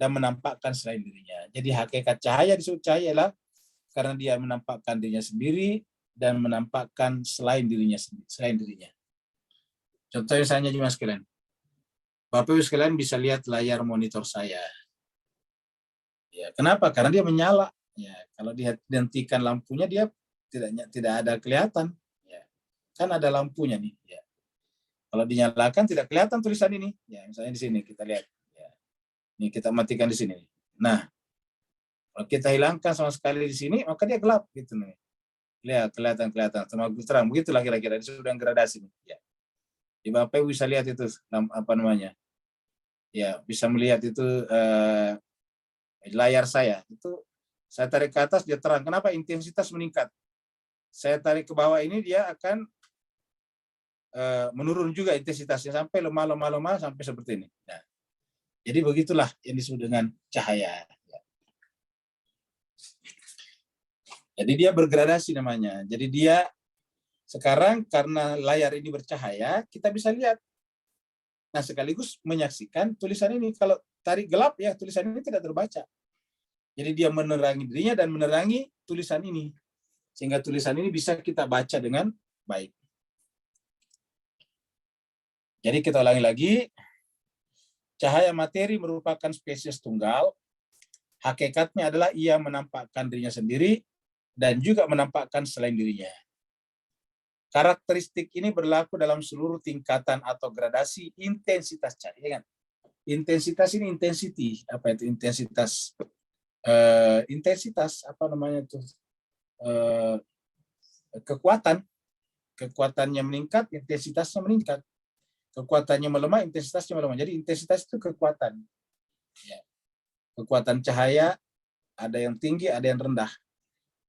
dan menampakkan selain dirinya. Jadi hakikat cahaya disebut cahaya adalah karena dia menampakkan dirinya sendiri dan menampakkan selain dirinya. Contoh misalnya Mas sekalian. Bapak Ibu sekalian bisa lihat layar monitor saya. Ya, kenapa? Karena dia menyala. Ya, kalau dihentikan lampunya dia tidak ada kelihatan. Kan ada lampunya nih. Ya. Kalau dinyalakan tidak kelihatan tulisan ini. Ya, misalnya di sini kita lihat. Ya. Ini kita matikan di sini. Nah, kalau kita hilangkan sama sekali di sini, maka dia gelap gitu nih. Lihat, kelihatan, sama terang. Begitulah kira-kira, sudah gradasi. Ya. Di Bapak bisa lihat itu, apa namanya, ya bisa melihat itu layar saya. Itu saya tarik ke atas, dia terang. Kenapa? Intensitas meningkat. Saya tarik ke bawah ini, dia akan menurun juga intensitasnya sampai lemah sampai seperti ini. Nah, jadi begitulah yang disebut dengan cahaya. Jadi dia bergradasi namanya. Jadi dia sekarang karena layar ini bercahaya, kita bisa lihat. Nah, sekaligus menyaksikan tulisan ini. Kalau tarik gelap ya, tulisan ini tidak terbaca. Jadi dia menerangi dirinya dan menerangi tulisan ini. Sehingga tulisan ini bisa kita baca dengan baik. Jadi kita ulangi lagi, cahaya materi merupakan spesies tunggal, hakikatnya adalah ia menampakkan dirinya sendiri dan juga menampakkan selain dirinya. Karakteristik ini berlaku dalam seluruh tingkatan atau gradasi intensitas cahaya. Intensitas ini intensity, apa itu intensitas? Intensitas, apa namanya itu? Kekuatannya meningkat, intensitasnya meningkat. Kekuatannya melemah, intensitasnya melemah. Jadi intensitas itu kekuatan. Ya. Kekuatan cahaya ada yang tinggi, ada yang rendah.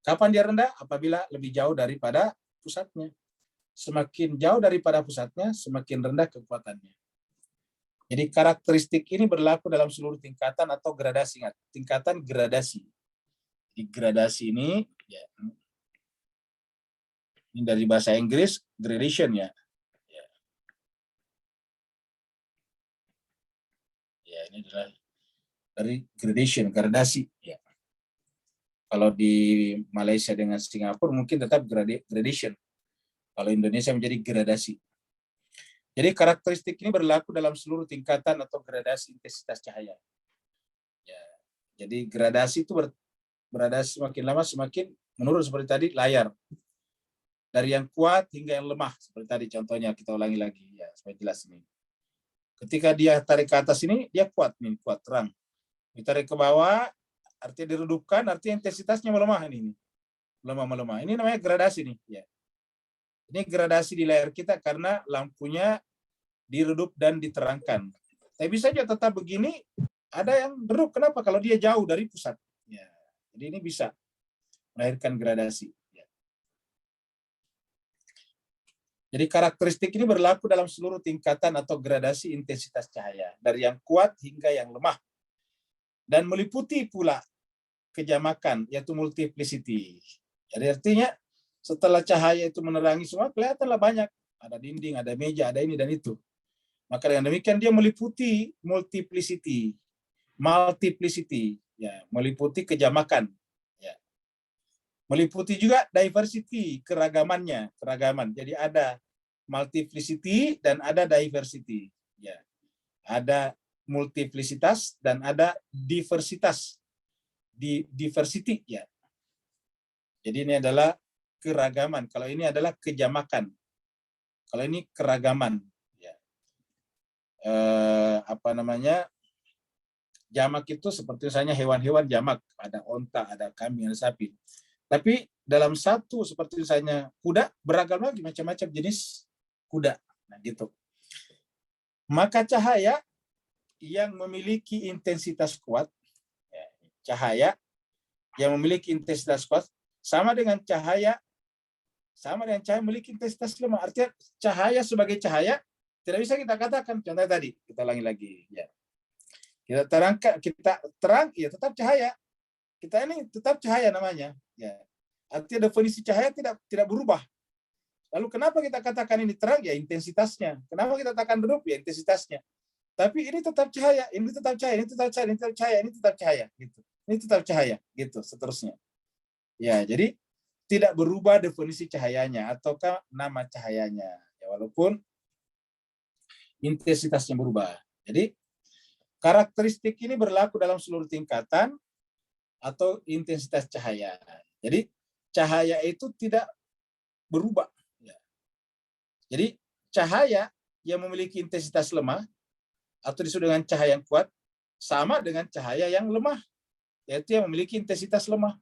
Kapan dia rendah? Apabila lebih jauh daripada pusatnya. Semakin jauh daripada pusatnya, semakin rendah kekuatannya. Jadi karakteristik ini berlaku dalam seluruh tingkatan atau gradasi. Ingat, tingkatan gradasi. Di gradasi ini, ya, ini dari bahasa Inggris, gradation ya. Ya, ini adalah dari gradasi. Ya. Kalau di Malaysia dengan Singapura mungkin tetap gradation. Kalau Indonesia menjadi gradasi. Jadi karakteristik ini berlaku dalam seluruh tingkatan atau gradasi intensitas cahaya. Ya. Jadi gradasi itu gradasi semakin lama semakin menurun seperti tadi layar. Dari yang kuat hingga yang lemah seperti tadi contohnya, kita ulangi lagi ya supaya jelas ini. Ketika dia tarik ke atas ini, dia kuat nih, kuat terang. Ditarik ke bawah, artinya diredupkan, artinya intensitasnya melemah ini. Melemah. Ini namanya gradasi nih. Ya. Ini gradasi di layar kita karena lampunya diredup dan diterangkan. Tapi bisa saja tetap begini, ada yang redup. Kenapa? Kalau dia jauh dari pusat. Ya. Jadi ini bisa melahirkan gradasi. Jadi karakteristik ini berlaku dalam seluruh tingkatan atau gradasi intensitas cahaya, dari yang kuat hingga yang lemah. Dan meliputi pula kejamakan, yaitu multiplicity. Jadi artinya setelah cahaya itu menerangi semua, kelihatanlah banyak. Ada dinding, ada meja, ada ini dan itu. Maka dengan demikian dia meliputi multiplicity, ya, meliputi kejamakan. Meliputi juga diversity, keragaman. Jadi ada multiplicity dan ada diversity. Ya. Ada multiplicitas dan ada diversitas. Diversity ya. Jadi ini adalah keragaman. Kalau ini adalah kejamakan. Kalau ini keragaman. Ya. Apa namanya? Jamak itu seperti misalnya hewan-hewan jamak. Ada onta, ada kambing, ada sapi. Tapi dalam satu seperti misalnya kuda, beragam lagi macam-macam jenis kuda. Nah, gitu. Maka cahaya yang memiliki intensitas kuat, cahaya yang memiliki intensitas kuat sama dengan cahaya memiliki intensitas lemah. Artinya cahaya sebagai cahaya tidak bisa kita katakan. Contohnya tadi, kita ulangi lagi. Ya. Kita terang, ya tetap cahaya. Kita ini tetap cahaya namanya. Ya. Artinya definisi cahaya tidak berubah. Lalu kenapa kita katakan ini terang? Ya intensitasnya. Kenapa kita katakan redup? Ya intensitasnya. Tapi ini tetap cahaya, ini tetap cahaya, ini tetap cahaya, ini tetap cahaya, ini tetap cahaya. Gitu. Ini tetap cahaya, gitu seterusnya. Ya, jadi tidak berubah definisi cahayanya ataukah nama cahayanya. Ya, walaupun intensitasnya berubah. Jadi karakteristik ini berlaku dalam seluruh tingkatan atau intensitas cahaya. Jadi cahaya itu tidak berubah. Jadi cahaya yang memiliki intensitas lemah atau disebut dengan cahaya yang kuat sama dengan cahaya yang lemah, yaitu yang memiliki intensitas lemah.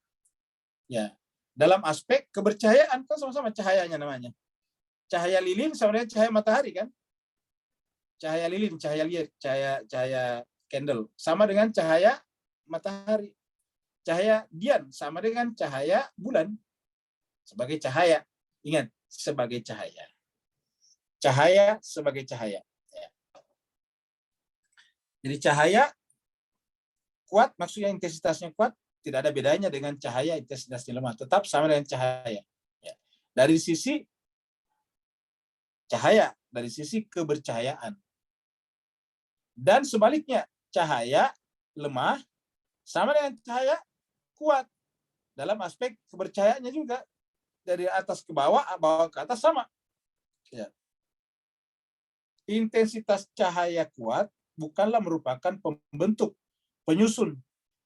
Ya, dalam aspek kebercahayaan kan sama-sama cahayanya namanya. Cahaya lilin sama dengan cahaya matahari kan? Cahaya lilin, cahaya candle sama dengan cahaya matahari. Cahaya dian sama dengan cahaya bulan sebagai cahaya. Ingat, sebagai cahaya. Cahaya sebagai cahaya. Ya. Jadi cahaya kuat, maksudnya intensitasnya kuat, tidak ada bedanya dengan cahaya intensitasnya lemah. Tetap sama dengan cahaya. Ya. Dari sisi cahaya, dari sisi kebercahayaan. Dan sebaliknya, cahaya lemah sama dengan cahaya kuat. Dalam aspek kebercahayaannya juga. Dari atas ke bawah, bawah ke atas sama. Ya. Intensitas cahaya kuat bukanlah merupakan pembentuk, penyusun,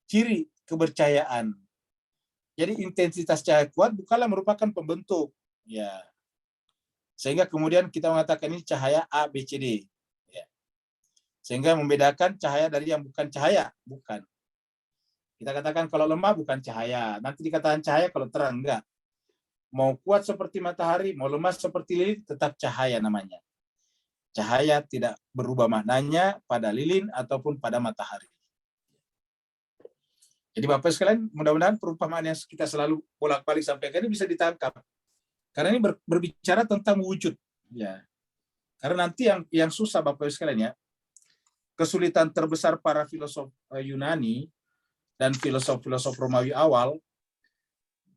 ciri kebercahayaan. Jadi intensitas cahaya kuat bukanlah merupakan pembentuk. Ya. Sehingga kemudian kita mengatakan ini cahaya A, B, C, D. Ya. Sehingga membedakan cahaya dari yang bukan cahaya. Bukan. Kita katakan kalau lemah bukan cahaya. Nanti dikatakan cahaya kalau terang. Enggak. Mau kuat seperti matahari, mau lemah seperti lilin, tetap cahaya namanya. Cahaya tidak berubah maknanya pada lilin ataupun pada matahari. Jadi Bapak sekalian, mudah-mudahan perumpamaan yang kita selalu bolak-balik sampaikan ini bisa ditangkap. Karena ini berbicara tentang wujud. Ya. Karena nanti yang susah Bapak sekalian ya, kesulitan terbesar para filosof Yunani dan filosof-filosof Romawi awal,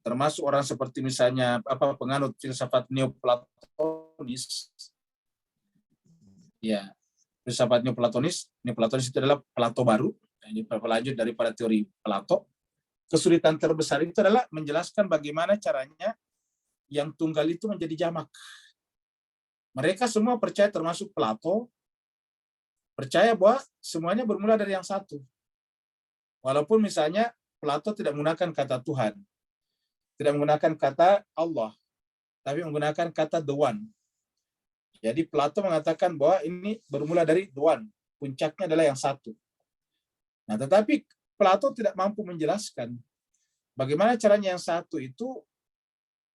termasuk orang seperti misalnya penganut filsafat Neoplatonis. Ya, filsafat Neoplatonis itu adalah Plato baru. Ini berlanjut daripada teori Plato. Kesulitan terbesar itu adalah menjelaskan bagaimana caranya yang tunggal itu menjadi jamak. Mereka semua percaya, termasuk Plato, percaya bahwa semuanya bermula dari yang satu. Walaupun misalnya Plato tidak menggunakan kata Tuhan, tidak menggunakan kata Allah, tapi menggunakan kata the one. Jadi Plato mengatakan bahwa ini bermula dari the one, puncaknya adalah yang satu. Nah, tetapi Plato tidak mampu menjelaskan bagaimana caranya yang satu itu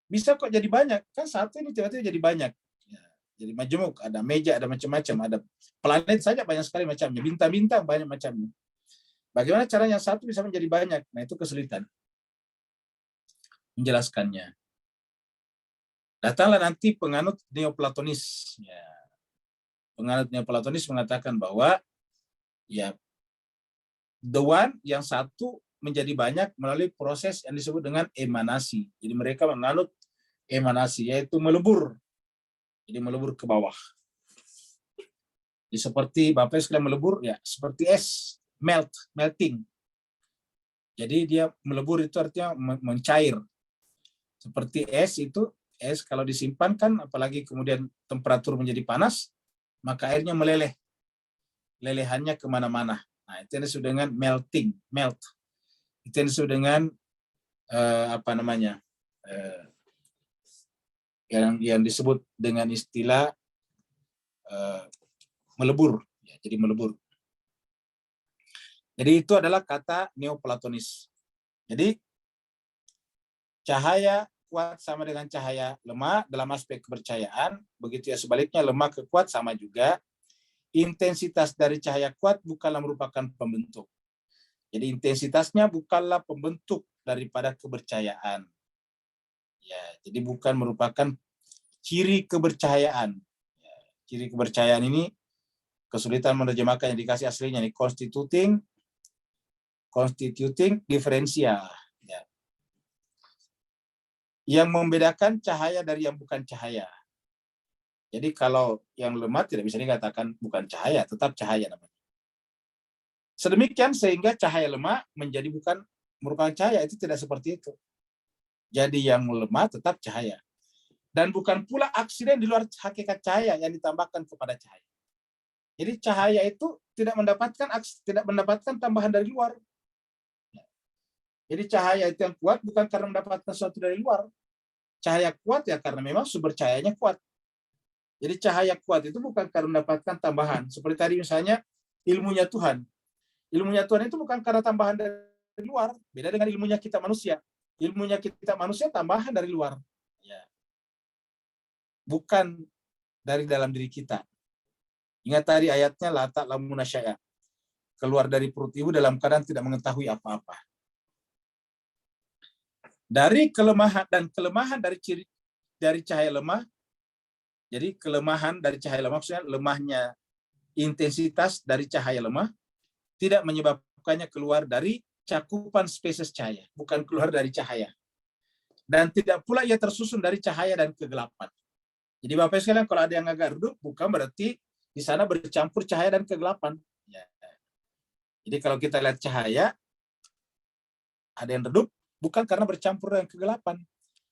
bisa kok jadi banyak. Kan satu ini tiba-tiba jadi banyak. Ya, jadi majemuk, ada meja, ada macam-macam, ada planet saja banyak sekali macamnya, bintang-bintang banyak macamnya. Bagaimana caranya yang satu bisa menjadi banyak? Nah, itu kesulitan menjelaskannya. Datanglah nanti penganut Neoplatonis. Ya. Penganut Neoplatonis mengatakan bahwa ya the one yang satu menjadi banyak melalui proses yang disebut dengan emanasi. Jadi mereka menganut emanasi, yaitu melebur. Jadi melebur ke bawah. Jadi seperti Bapak sekalian melebur, ya seperti es, melting. Jadi dia melebur itu artinya mencair. Seperti es itu, es kalau disimpan kan, apalagi kemudian temperatur menjadi panas, maka airnya meleleh. Lelehannya kemana-mana. Nah, itu yang disebut dengan melting, melt. Itu yang disebut dengan yang disebut dengan istilah melebur. Ya, jadi melebur. Jadi itu adalah kata Neoplatonis. Jadi cahaya kuat sama dengan cahaya lemah dalam aspek kepercayaan, begitu ya sebaliknya lemah ke kuat sama juga. Intensitas dari cahaya kuat bukanlah merupakan pembentuk. Jadi intensitasnya bukanlah pembentuk daripada kepercayaan. Ya, jadi bukan merupakan ciri kepercayaan. Ya, ciri kepercayaan ini kesulitan menerjemahkan yang dikasih aslinya nih, constituting differential. Ya. Yang membedakan cahaya dari yang bukan cahaya. Jadi kalau yang lemah tidak bisa dikatakan bukan cahaya, tetap cahaya namanya. Sedemikian sehingga cahaya lemah menjadi bukan merupakan cahaya, itu tidak seperti itu. Jadi yang lemah tetap cahaya. Dan bukan pula aksiden di luar hakikat cahaya yang ditambahkan kepada cahaya. Jadi cahaya itu tidak mendapatkan tambahan dari luar. Jadi cahaya itu yang kuat bukan karena mendapatkan sesuatu dari luar. Cahaya kuat ya karena memang sumber cahayanya kuat. Jadi cahaya kuat itu bukan karena mendapatkan tambahan. Seperti tadi misalnya ilmunya Tuhan. Ilmunya Tuhan itu bukan karena tambahan dari luar. Beda dengan ilmunya kita manusia. Ilmunya kita manusia tambahan dari luar. Ya. Bukan dari dalam diri kita. Ingat tadi ayatnya, la ta'lamuna syai'a. Keluar dari perut ibu dalam keadaan tidak mengetahui apa-apa. Dari kelemahan dari cahaya lemah. Jadi kelemahan dari cahaya lemah, maksudnya lemahnya intensitas dari cahaya lemah tidak menyebabkannya keluar dari cakupan spesies cahaya, bukan keluar dari cahaya. Dan tidak pula ia tersusun dari cahaya dan kegelapan. Jadi Bapak sekalian, kalau ada yang agak redup, bukan berarti di sana bercampur cahaya dan kegelapan. Ya. Jadi kalau kita lihat cahaya, ada yang redup, bukan karena bercampur dengan kegelapan.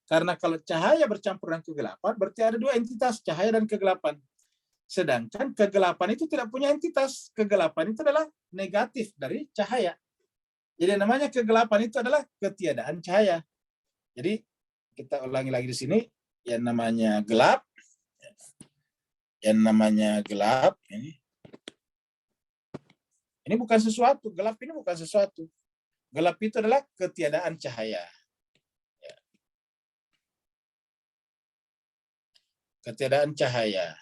Karena kalau cahaya bercampur dengan kegelapan, berarti ada dua entitas, cahaya dan kegelapan. Sedangkan kegelapan itu tidak punya entitas. Kegelapan itu adalah negatif dari cahaya. Jadi namanya kegelapan itu adalah ketiadaan cahaya. Jadi kita ulangi lagi di sini, yang namanya gelap, ini bukan sesuatu. Gelap ini bukan sesuatu. Gelap itu adalah ketiadaan cahaya. Ketiadaan cahaya.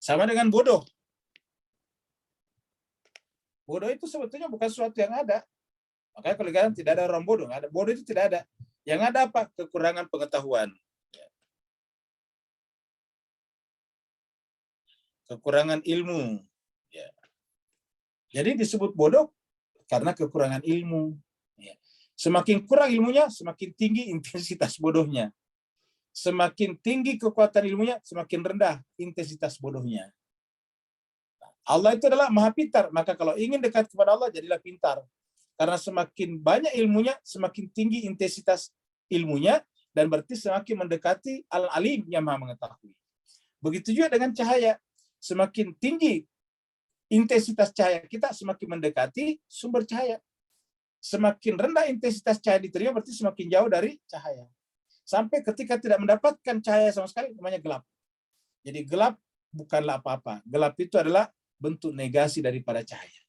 Sama dengan bodoh. Bodoh itu sebetulnya bukan sesuatu yang ada. Makanya kalau dikatakan tidak ada orang bodoh, nggak ada. Bodoh itu tidak ada. Yang ada apa? Kekurangan pengetahuan. Kekurangan ilmu. Jadi disebut bodoh karena kekurangan ilmu. Semakin kurang ilmunya, semakin tinggi intensitas bodohnya. Semakin tinggi kekuatan ilmunya, semakin rendah intensitas bodohnya. Allah itu adalah maha pintar, maka kalau ingin dekat kepada Allah, jadilah pintar. Karena semakin banyak ilmunya, semakin tinggi intensitas ilmunya, dan berarti semakin mendekati Al-Alim yang maha mengetahui. Begitu juga dengan cahaya. Semakin tinggi intensitas cahaya kita, semakin mendekati sumber cahaya. Semakin rendah intensitas cahaya diterima, berarti semakin jauh dari cahaya. Sampai ketika tidak mendapatkan cahaya sama sekali, namanya gelap. Jadi gelap bukanlah apa-apa. Gelap itu adalah bentuk negasi daripada cahaya.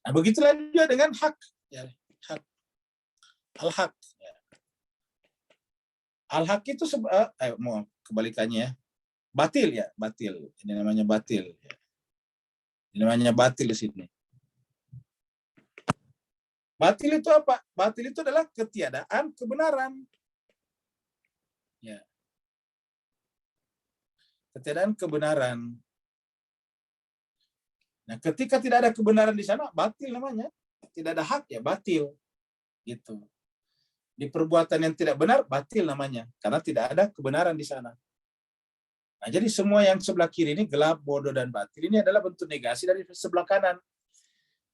Nah, begitulah juga dengan hak. Ya, hak. Al-haq. Ya. Al-haq itu mau kebalikannya ya. Batil ya, batil. Ini namanya batil. Ya. Ini namanya batil di sini. Batil itu apa? Batil itu adalah ketiadaan kebenaran. Ya. Ketiadaan kebenaran. Nah, ketika tidak ada kebenaran di sana, batil namanya. Tidak ada hak ya, batil. Gitu. Di perbuatan yang tidak benar, batil namanya. Karena tidak ada kebenaran di sana. Nah, jadi semua yang sebelah kiri ini, gelap, bodoh, dan batil, ini adalah bentuk negasi dari sebelah kanan.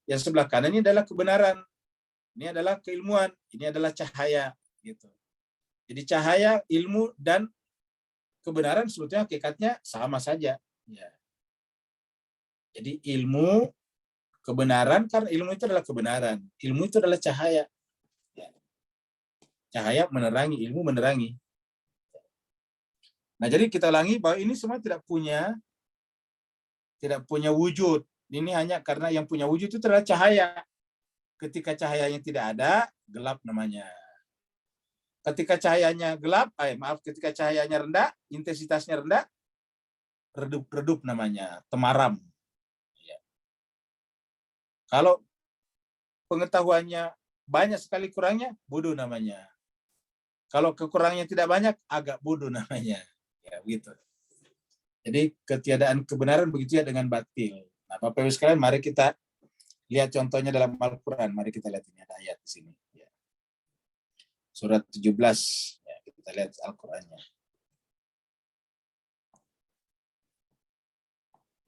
Yang sebelah kanan ini adalah kebenaran. Ini adalah keilmuan, ini adalah cahaya, gitu. Jadi cahaya, ilmu, dan kebenaran sebetulnya hakikatnya sama saja. Ya. Jadi ilmu, kebenaran, karena ilmu itu adalah kebenaran. Ilmu itu adalah cahaya. Ya. Cahaya menerangi, ilmu menerangi. Nah, jadi kita ulangi bahwa ini semua tidak punya wujud. Ini hanya karena yang punya wujud itu adalah cahaya. Ketika cahayanya tidak ada, gelap namanya. Ketika cahayanya gelap, ketika cahayanya rendah, intensitasnya rendah, redup namanya, temaram. Ya. Kalau pengetahuannya banyak sekali kurangnya, bodoh namanya. Kalau kekurangannya tidak banyak, agak bodoh namanya. Ya, begitu. Jadi ketiadaan kebenaran begitu ya dengan batil. Nah, Bapak Ibu sekalian, mari kita lihat contohnya dalam Al-Quran. Mari kita lihat, ini ada ayat di sini. Ya. Surat 17. Ya, kita lihat Al-Qurannya.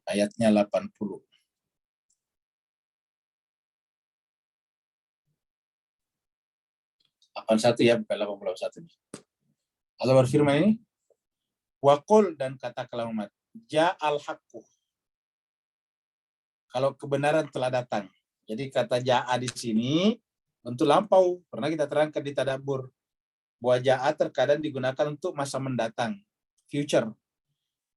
Ayatnya 80. Satu ya, bukan 81. Allah berfirman ini, Waqul, dan katakanlah umat, Ja'al haqqu. Kalau kebenaran telah datang. Jadi kata ja'a di sini untuk lampau. Pernah kita terangkan di tadabbur bahwa ja'a terkadang digunakan untuk masa mendatang, future.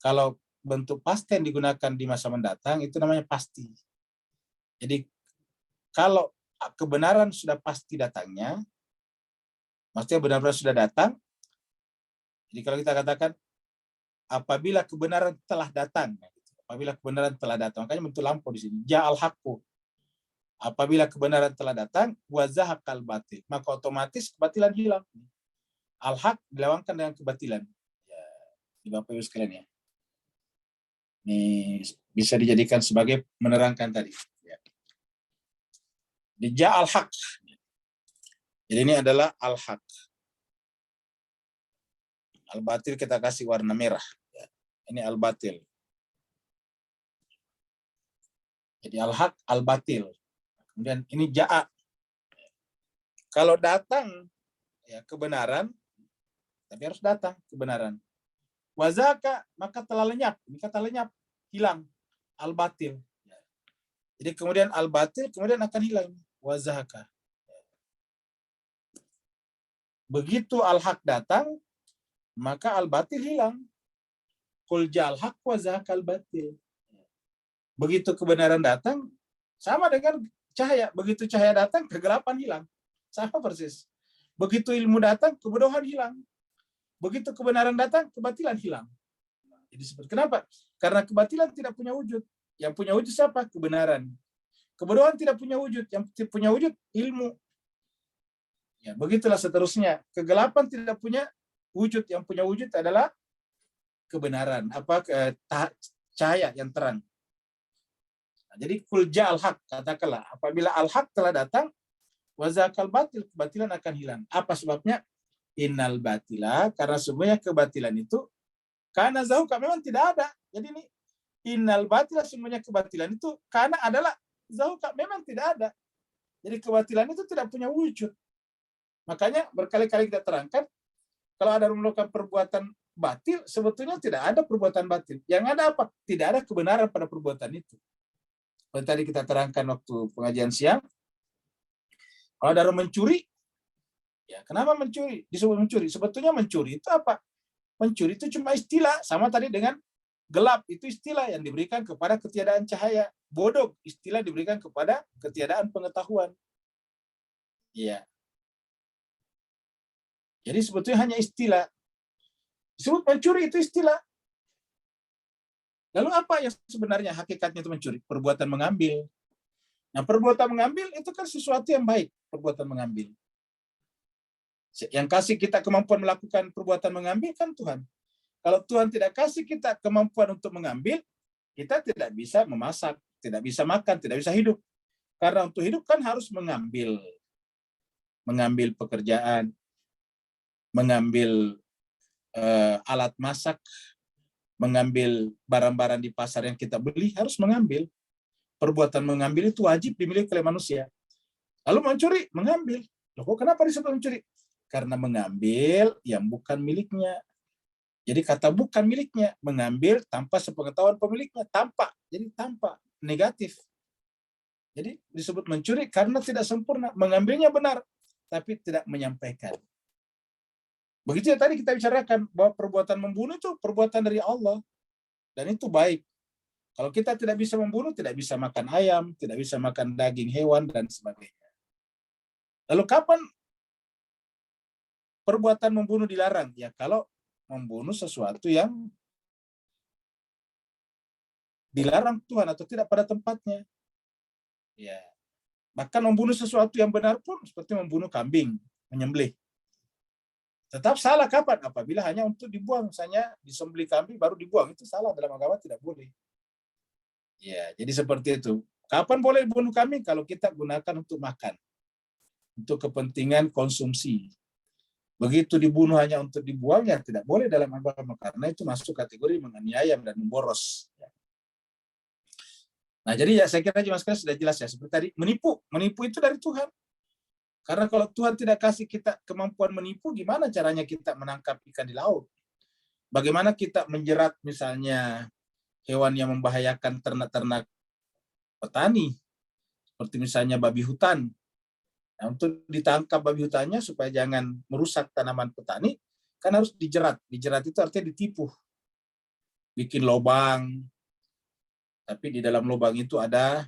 Kalau bentuk pasti yang digunakan di masa mendatang itu namanya pasti. Jadi kalau kebenaran sudah pasti datangnya, maksudnya benar-benar sudah datang. Jadi kalau kita katakan apabila kebenaran telah datang, apabila kebenaran telah datang, makanya bentuk lampau di sini. Ja'al haqqu. Apabila kebenaran telah datang, wa zahaqal batil, maka otomatis kebatilan hilang. Al-haq dilawankan dengan kebatilan. Ya, di Bapak Ibu sekalian ya. Ini bisa dijadikan sebagai menerangkan tadi. Ya. Di ja'al haq. Jadi ini adalah al-haq. Al-batil kita kasih warna merah. Ya. Ini al-batil. Jadi al-haq, al-batil. Kemudian ini ja'a. Kalau datang ya kebenaran, tapi harus datang kebenaran. Wazaka, maka telah lenyap. Ini kata lenyap, hilang. Al-batil. Jadi kemudian al-batil kemudian akan hilang. Wazaka. Begitu al-haq datang, maka al-batil hilang. Qul ja'al haq wa zahaqal batil. Begitu kebenaran datang, sama dengan cahaya. Begitu cahaya datang, kegelapan hilang. Sama persis. Begitu ilmu datang, kebodohan hilang. Begitu kebenaran datang, kebatilan hilang. Jadi seperti kenapa? Karena kebatilan tidak punya wujud. Yang punya wujud siapa? Kebenaran. Kebodohan tidak punya wujud. Yang punya wujud ilmu. Ya, begitulah seterusnya. Kegelapan tidak punya wujud. Yang punya wujud adalah kebenaran. Cahaya yang terang. Nah, jadi kul ja'al haq, katakanlah apabila al-haq telah datang, wa zakal batil, kebatilan akan hilang. Apa sebabnya? Innal batila, karena semuanya kebatilan itu karena zahuka memang tidak ada. Jadi ini innal batila, semuanya kebatilan itu karena adalah zahuka memang tidak ada. Jadi kebatilan itu tidak punya wujud. Makanya berkali-kali kita terangkan kalau ada melakukan perbuatan batil, sebetulnya tidak ada perbuatan batil. Yang ada apa? Tidak ada kebenaran pada perbuatan itu. Seperti tadi kita terangkan waktu pengajian siang, kalau ada orang mencuri, ya kenapa mencuri? Disebut mencuri. Sebetulnya mencuri itu apa? Mencuri itu cuma istilah. Sama tadi dengan gelap, itu istilah yang diberikan kepada ketiadaan cahaya. Bodoh, istilah diberikan kepada ketiadaan pengetahuan. Iya. Jadi sebetulnya hanya istilah. Disebut mencuri itu istilah. Lalu apa yang sebenarnya hakikatnya itu mencuri? Perbuatan mengambil. Nah, perbuatan mengambil itu kan sesuatu yang baik, perbuatan mengambil. Yang kasih kita kemampuan melakukan perbuatan mengambil kan Tuhan. Kalau Tuhan tidak kasih kita kemampuan untuk mengambil, kita tidak bisa memasak, tidak bisa makan, tidak bisa hidup. Karena untuk hidup kan harus mengambil. Mengambil pekerjaan, mengambil alat masak, mengambil barang-barang di pasar yang kita beli, harus mengambil. Perbuatan mengambil itu wajib dimiliki oleh manusia. Lalu mencuri, mengambil. Loh, kenapa disebut mencuri? Karena mengambil yang bukan miliknya. Jadi kata bukan miliknya, mengambil tanpa sepengetahuan pemiliknya, tanpa. Jadi tanpa, negatif. Jadi disebut mencuri karena tidak sempurna. Mengambilnya benar, tapi tidak menyampaikan. Begitu ya tadi kita bicarakan bahwa perbuatan membunuh itu perbuatan dari Allah. Dan itu baik. Kalau kita tidak bisa membunuh, tidak bisa makan ayam, tidak bisa makan daging hewan, dan sebagainya. Lalu kapan perbuatan membunuh dilarang? Ya kalau membunuh sesuatu yang dilarang Tuhan atau tidak pada tempatnya. Ya. Bahkan membunuh sesuatu yang benar pun seperti membunuh kambing, menyembelih. Tetap salah kapan? Apabila hanya untuk dibuang, misalnya disembelih kambing baru dibuang, itu salah, dalam agama tidak boleh. Ya, jadi seperti itu. Kapan boleh bunuh kambing? Kalau kita gunakan untuk makan, untuk kepentingan konsumsi. Begitu dibunuh hanya untuk dibuang, ya tidak boleh dalam agama, karena itu masuk kategori menganiaya dan memboros. Nah, jadi ya saya kira Mas Kres sudah jelas ya. Seperti tadi, menipu itu dari Tuhan. Karena kalau Tuhan tidak kasih kita kemampuan menipu, gimana caranya kita menangkap ikan di laut? Bagaimana kita menjerat misalnya hewan yang membahayakan ternak-ternak petani, seperti misalnya babi hutan. Nah, untuk ditangkap babi hutannya supaya jangan merusak tanaman petani, kan harus dijerat. Dijerat itu artinya ditipu. bikin lubang, tapi di dalam lubang itu ada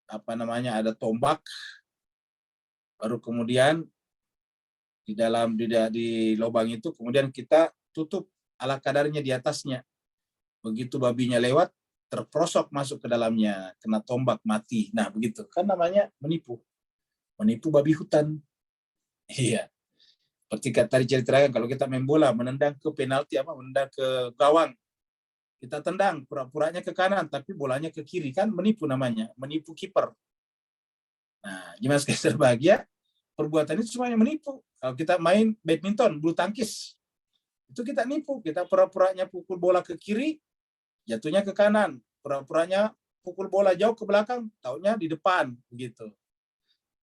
ada tombak, baru kemudian di lubang itu kemudian kita tutup ala kadarnya di atasnya. Begitu babinya lewat, terprosok masuk ke dalamnya, kena tombak, mati. Nah, begitu. Kan namanya menipu. Menipu babi hutan. Iya. Seperti tadi ceritakan, kalau kita main bola, menendang ke penalti, menendang ke gawang. Kita tendang, pura-puranya ke kanan, tapi bolanya ke kiri. Kan menipu namanya. Menipu kiper. Nah, gimana sekali bahagia? Perbuatan itu semuanya menipu. Kalau kita main badminton, bulu tangkis, itu kita nipu. Kita pura-puranya pukul bola ke kiri, jatuhnya ke kanan, pura-puranya pukul bola jauh ke belakang, taunya di depan, begitu.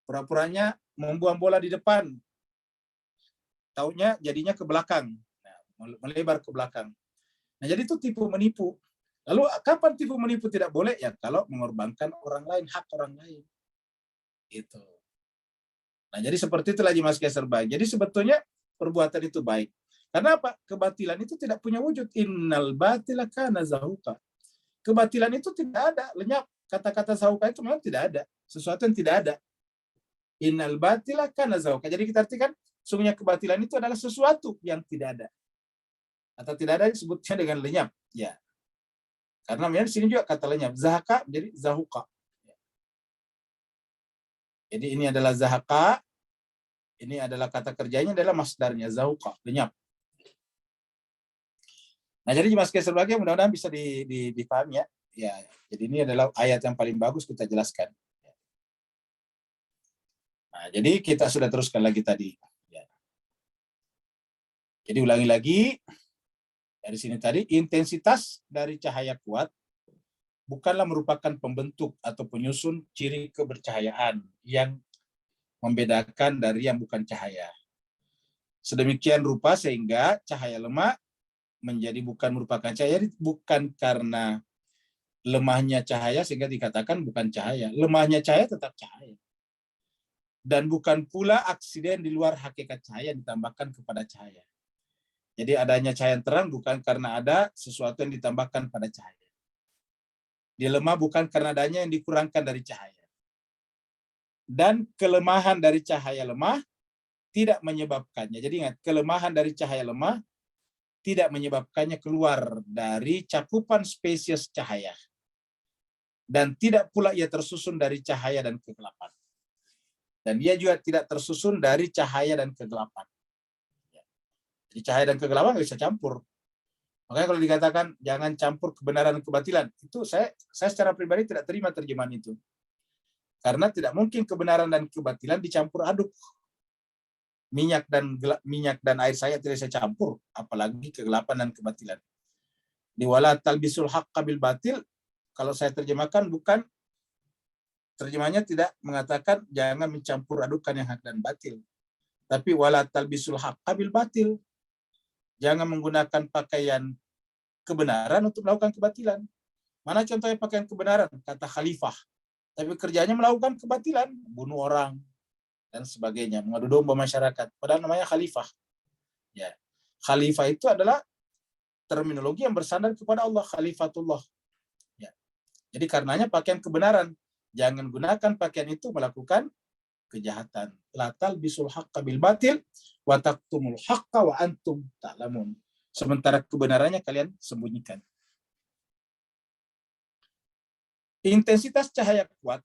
Pura-puranya membuang bola di depan, taunya jadinya ke belakang, melebar ke belakang. Nah, jadi itu tipu menipu. Lalu kapan tipu menipu tidak boleh? Ya kalau mengorbankan orang lain, hak orang lain. Itu. Nah, jadi seperti itu lagi Mas Keser baik. Jadi sebetulnya perbuatan itu baik. Karena apa? Kebatilan itu tidak punya wujud. Innal batila kana zahuqa. Kebatilan itu tidak ada. Lenyap. Kata-kata zahuqa itu memang tidak ada. Sesuatu yang tidak ada. Innal batila kana zahuqa. Jadi kita artikan, sungguhnya kebatilan itu adalah sesuatu yang tidak ada. Atau tidak ada disebutnya dengan lenyap. Ya. Karena memang di sini juga kata lenyap. Zahaqa jadi zahuqa. Jadi ini adalah zahaqa. Ini adalah kata kerjanya adalah masdarnya zahuqa, lenyap. Nah, jadi Mas Keser sebagai mudah-mudahan bisa dipahami ya. Ya, jadi ini adalah ayat yang paling bagus kita jelaskan. Nah, jadi kita sudah teruskan lagi tadi. Ya. Jadi ulangi lagi dari sini tadi, intensitas dari cahaya kuat bukanlah merupakan pembentuk atau penyusun ciri kebercahayaan yang membedakan dari yang bukan cahaya. Sedemikian rupa sehingga cahaya lemah menjadi bukan merupakan cahaya, bukan karena lemahnya cahaya sehingga dikatakan bukan cahaya. Lemahnya cahaya tetap cahaya. Dan bukan pula aksiden di luar hakikat cahaya ditambahkan kepada cahaya. Jadi adanya cahaya yang terang bukan karena ada sesuatu yang ditambahkan pada cahaya. Dia lemah bukan karena adanya yang dikurangkan dari cahaya. Dan kelemahan dari cahaya lemah tidak menyebabkannya. Jadi ingat, kelemahan dari cahaya lemah tidak menyebabkannya keluar dari cakupan spesies cahaya. Dan tidak pula ia tersusun dari cahaya dan kegelapan. Dan dia juga tidak tersusun dari cahaya dan kegelapan. Jadi cahaya dan kegelapan nggak bisa campur. Makanya kalau dikatakan jangan campur kebenaran dan kebatilan, itu saya secara pribadi tidak terima terjemahan itu. Karena tidak mungkin kebenaran dan kebatilan dicampur aduk. Minyak dan air saya tidak saya campur, apalagi kegelapan dan kebatilan. Di wala talbisul haqqa bil batil, kalau saya terjemahkan bukan, terjemahnya tidak mengatakan jangan mencampur adukan yang hak dan batil. Tapi wala talbisul haqqa bil batil. Jangan menggunakan pakaian kebenaran untuk melakukan kebatilan. Mana contohnya pakaian kebenaran? Kata khalifah. Tapi kerjanya melakukan kebatilan, bunuh orang, dan sebagainya, mengadu domba masyarakat. Padahal namanya khalifah. Ya, khalifah itu adalah terminologi yang bersandar kepada Allah, khalifatullah. Ya. Jadi karenanya pakaian kebenaran, jangan gunakan pakaian itu melakukan kejahatan. La talbisul haqqa bil batil wa taqtumul haqqa wa antum ta'lamun. Sementara kebenarannya kalian sembunyikan. Intensitas cahaya kuat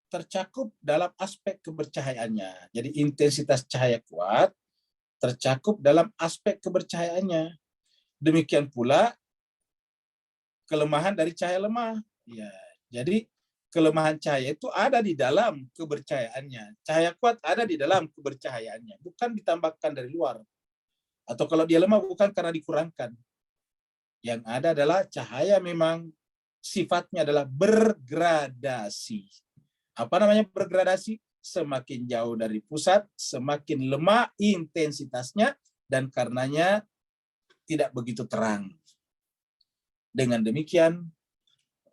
tercakup dalam aspek kebercahayaannya. Jadi intensitas cahaya kuat tercakup dalam aspek kebercahayaannya. Demikian pula kelemahan dari cahaya lemah. Ya, jadi kelemahan cahaya itu ada di dalam kebercahayaannya. Cahaya kuat ada di dalam kebercahayaannya, bukan ditambahkan dari luar. Atau kalau dia lemah bukan karena dikurangkan. Yang ada adalah cahaya memang sifatnya adalah bergradasi. Apa namanya bergradasi? Semakin jauh dari pusat, semakin lemah intensitasnya, dan karenanya tidak begitu terang. Dengan demikian,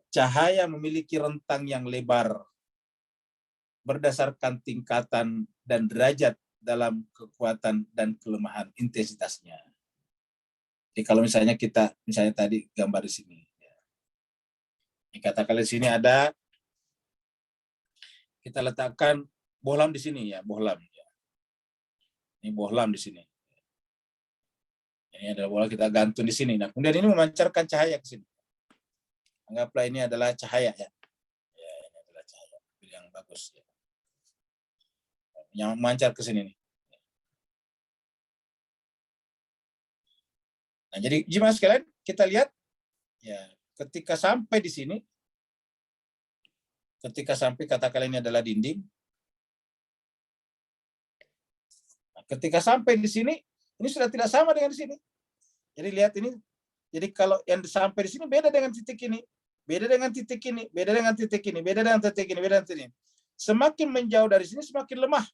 cahaya memiliki rentang yang lebar berdasarkan tingkatan dan derajat dalam kekuatan dan kelemahan intensitasnya. Jadi kalau misalnya tadi gambar di sini, Katakan di sini ada, kita letakkan bohlam di sini ya, bohlam. Ini bohlam di sini. Ini adalah bola kita gantung di sini. Nah, kemudian ini memancarkan cahaya ke sini. Anggaplah ini adalah cahaya ya. Ya, ini adalah cahaya yang bagus ya. Yang memancar ke sini nih. Nah, jadi jemaah sekalian, kita lihat ya, ketika sampai di sini, ketika sampai katakan ini adalah dinding. Nah, ketika sampai di sini, ini sudah tidak sama dengan di sini. Jadi lihat ini. Jadi kalau yang sampai di sini beda dengan titik ini, beda dengan titik ini, beda dengan titik ini, beda dengan titik ini, beda dengan titik ini. Semakin menjauh dari sini semakin lemah.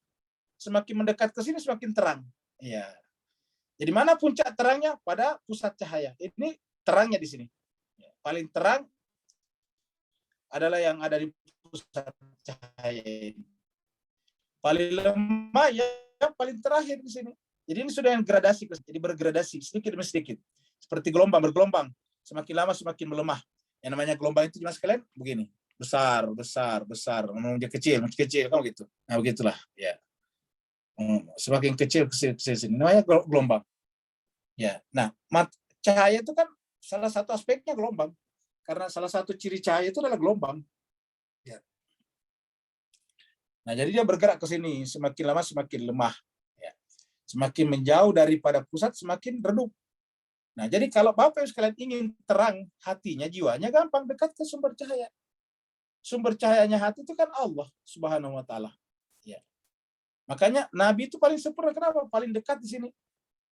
Semakin mendekat ke sini semakin terang. Ya. Jadi mana puncak terangnya? Pada pusat cahaya. Ini terangnya di sini. Paling terang adalah yang ada di pusat cahaya ini. Paling lemah yang paling terakhir di sini. Jadi ini sudah yang gradasi, jadi bergradasi sedikit demi sedikit. Seperti gelombang, bergelombang. Semakin lama semakin melemah. Yang namanya gelombang itu jemaah sekalian begini. Besar, besar, besar. Menjadi kecil, kecil, kan gitu. Nah, begitulah. Ya. Semakin kecil, kecil sini. Namanya gelombang. Ya. Nah, cahaya itu kan salah satu aspeknya gelombang. Karena salah satu ciri cahaya itu adalah gelombang. Ya. Nah, jadi dia bergerak ke sini. Semakin lama semakin lemah. Ya. Semakin menjauh daripada pusat, semakin redup. Nah, jadi kalau Bapak sekalian ingin terang hatinya, jiwanya, gampang dekat ke sumber cahaya. Sumber cahayanya hati itu kan Allah Subhanahu wa taala. Ya. Makanya Nabi itu paling sempurna. Kenapa? Paling dekat di sini.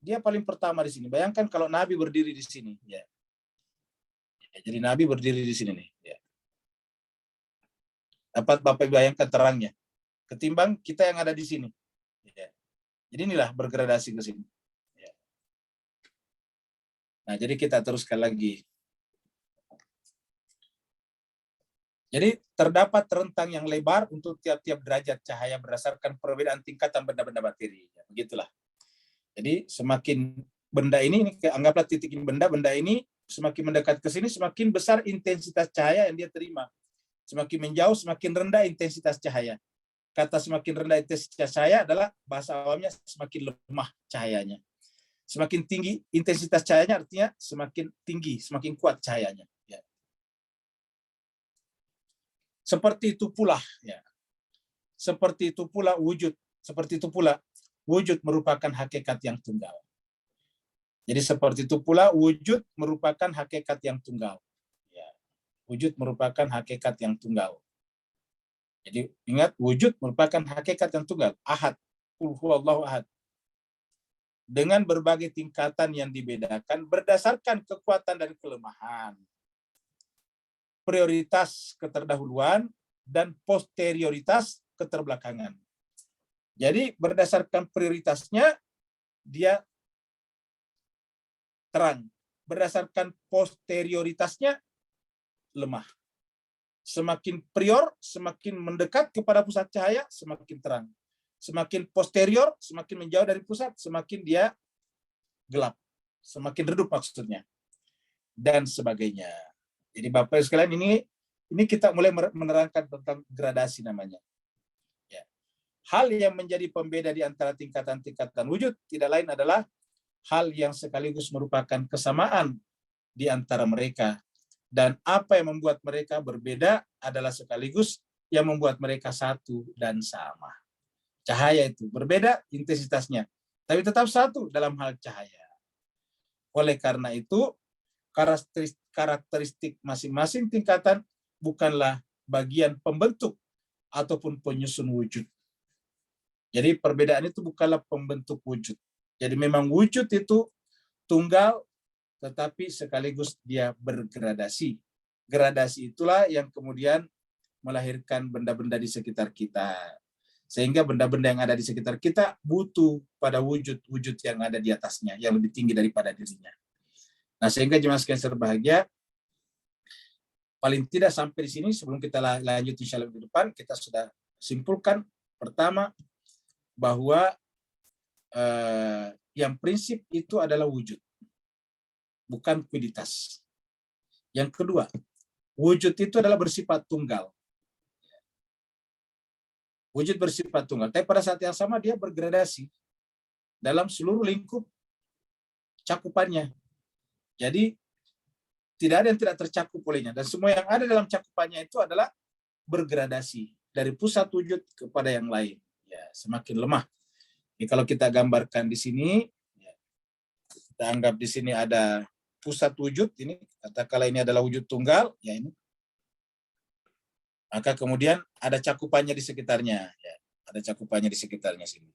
Dia paling pertama di sini. Bayangkan kalau Nabi berdiri di sini. Ya. Jadi Nabi berdiri di sini nih. Ya. Dapat Bapak bayangkan terangnya. Ketimbang kita yang ada di sini. Ya. Jadi inilah bergradasi ke sini. Ya. Nah, jadi kita teruskan lagi. Jadi terdapat rentang yang lebar untuk tiap-tiap derajat cahaya berdasarkan perbedaan tingkatan benda-benda materi. Ya, begitulah. Jadi semakin benda ini anggaplah titik ini benda ini semakin mendekat ke sini semakin besar intensitas cahaya yang dia terima. Semakin menjauh semakin rendah intensitas cahaya. Kata semakin rendah intensitas cahaya adalah bahasa awamnya semakin lemah cahayanya. Semakin tinggi intensitas cahayanya artinya semakin tinggi, semakin kuat cahayanya. Ya. Seperti itu pula, ya. Seperti itu pula wujud. Seperti itu pula wujud merupakan hakikat yang tunggal. Jadi seperti itu pula wujud merupakan hakikat yang tunggal. Ya. Wujud merupakan hakikat yang tunggal. Jadi ingat, wujud merupakan hakikat yang tunggal. Ahad. Qul huwallahu ahad. Dengan berbagai tingkatan yang dibedakan berdasarkan kekuatan dan kelemahan, prioritas keterdahuluan, dan posterioritas keterbelakangan. Jadi berdasarkan prioritasnya, dia terang. Berdasarkan posterioritasnya, lemah. Semakin prior, semakin mendekat kepada pusat cahaya, semakin terang. Semakin posterior, semakin menjauh dari pusat, semakin dia gelap. Semakin redup maksudnya. Dan sebagainya. Jadi Bapak sekalian ini kita mulai menerangkan tentang gradasi namanya. Ya. Hal yang menjadi pembeda di antara tingkatan-tingkatan wujud tidak lain adalah hal yang sekaligus merupakan kesamaan di antara mereka. Dan apa yang membuat mereka berbeda adalah sekaligus yang membuat mereka satu dan sama. Cahaya itu berbeda intensitasnya, tapi tetap satu dalam hal cahaya. Oleh karena itu, karakteristik masing-masing tingkatan bukanlah bagian pembentuk ataupun penyusun wujud. Jadi perbedaan itu bukanlah pembentuk wujud. Jadi memang wujud itu tunggal, tetapi sekaligus dia bergradasi. Gradasi itulah yang kemudian melahirkan benda-benda di sekitar kita. Sehingga benda-benda yang ada di sekitar kita butuh pada wujud-wujud yang ada di atasnya, yang lebih tinggi daripada dirinya. Nah, sehingga jemaah sekalian berbahagia, paling tidak sampai di sini, sebelum kita lanjut insya Allah ke depan, kita sudah simpulkan pertama bahwa yang prinsip itu adalah wujud, bukan kualitas. Yang kedua, wujud itu adalah bersifat tunggal. Wujud bersifat tunggal. Tapi pada saat yang sama dia bergradasi dalam seluruh lingkup cakupannya. Jadi tidak ada yang tidak tercakup olehnya. Dan semua yang ada dalam cakupannya itu adalah bergradasi dari pusat wujud kepada yang lain. Ya, semakin lemah. Jadi kalau kita gambarkan di sini, ya, kita anggap di sini ada pusat wujud, ini katakanlah ini adalah wujud tunggal, ya ini. Maka kemudian ada cakupannya di sekitarnya, ya, ada cakupannya di sekitarnya sini.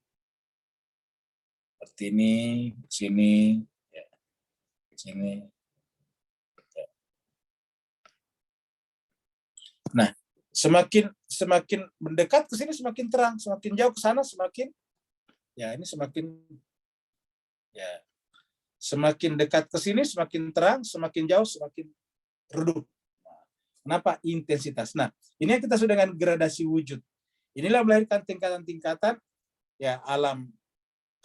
Seperti ini, sini, ya, sini. Ya. Nah, semakin mendekat ke sini semakin terang, semakin jauh ke sana semakin, ya ini semakin, ya semakin dekat ke sini semakin terang, semakin jauh semakin redup. Kenapa? Intensitas. Nah, ini yang kita sebut dengan gradasi wujud. Inilah melahirkan tingkatan-tingkatan ya alam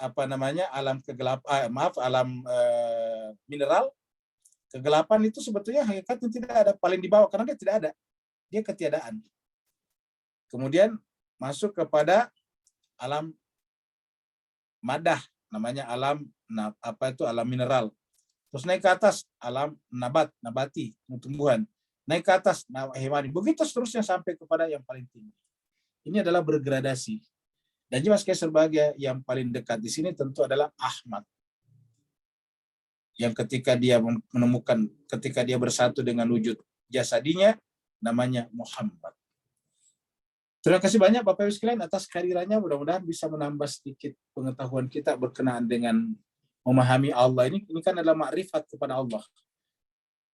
alam kegelapan, alam mineral. Kegelapan itu sebetulnya hakikatnya tidak ada, paling di bawah karena dia tidak ada. Dia ketiadaan. Kemudian masuk kepada alam madah, namanya alam alam mineral. Terus naik ke atas alam nabati, tumbuhan. Naik ke atas hewani, begitu seterusnya sampai kepada yang paling tinggi. Ini adalah bergradasi. Dan Mas Kaiser sebagai yang paling dekat di sini tentu adalah Ahmad. Yang ketika dia menemukan, ketika dia bersatu dengan wujud jasadinya, namanya Muhammad. Terima kasih banyak Bapak Ibu sekalian atas kehadirannya. Mudah-mudahan bisa menambah sedikit pengetahuan kita berkenaan dengan memahami Allah. Ini kan adalah makrifat kepada Allah.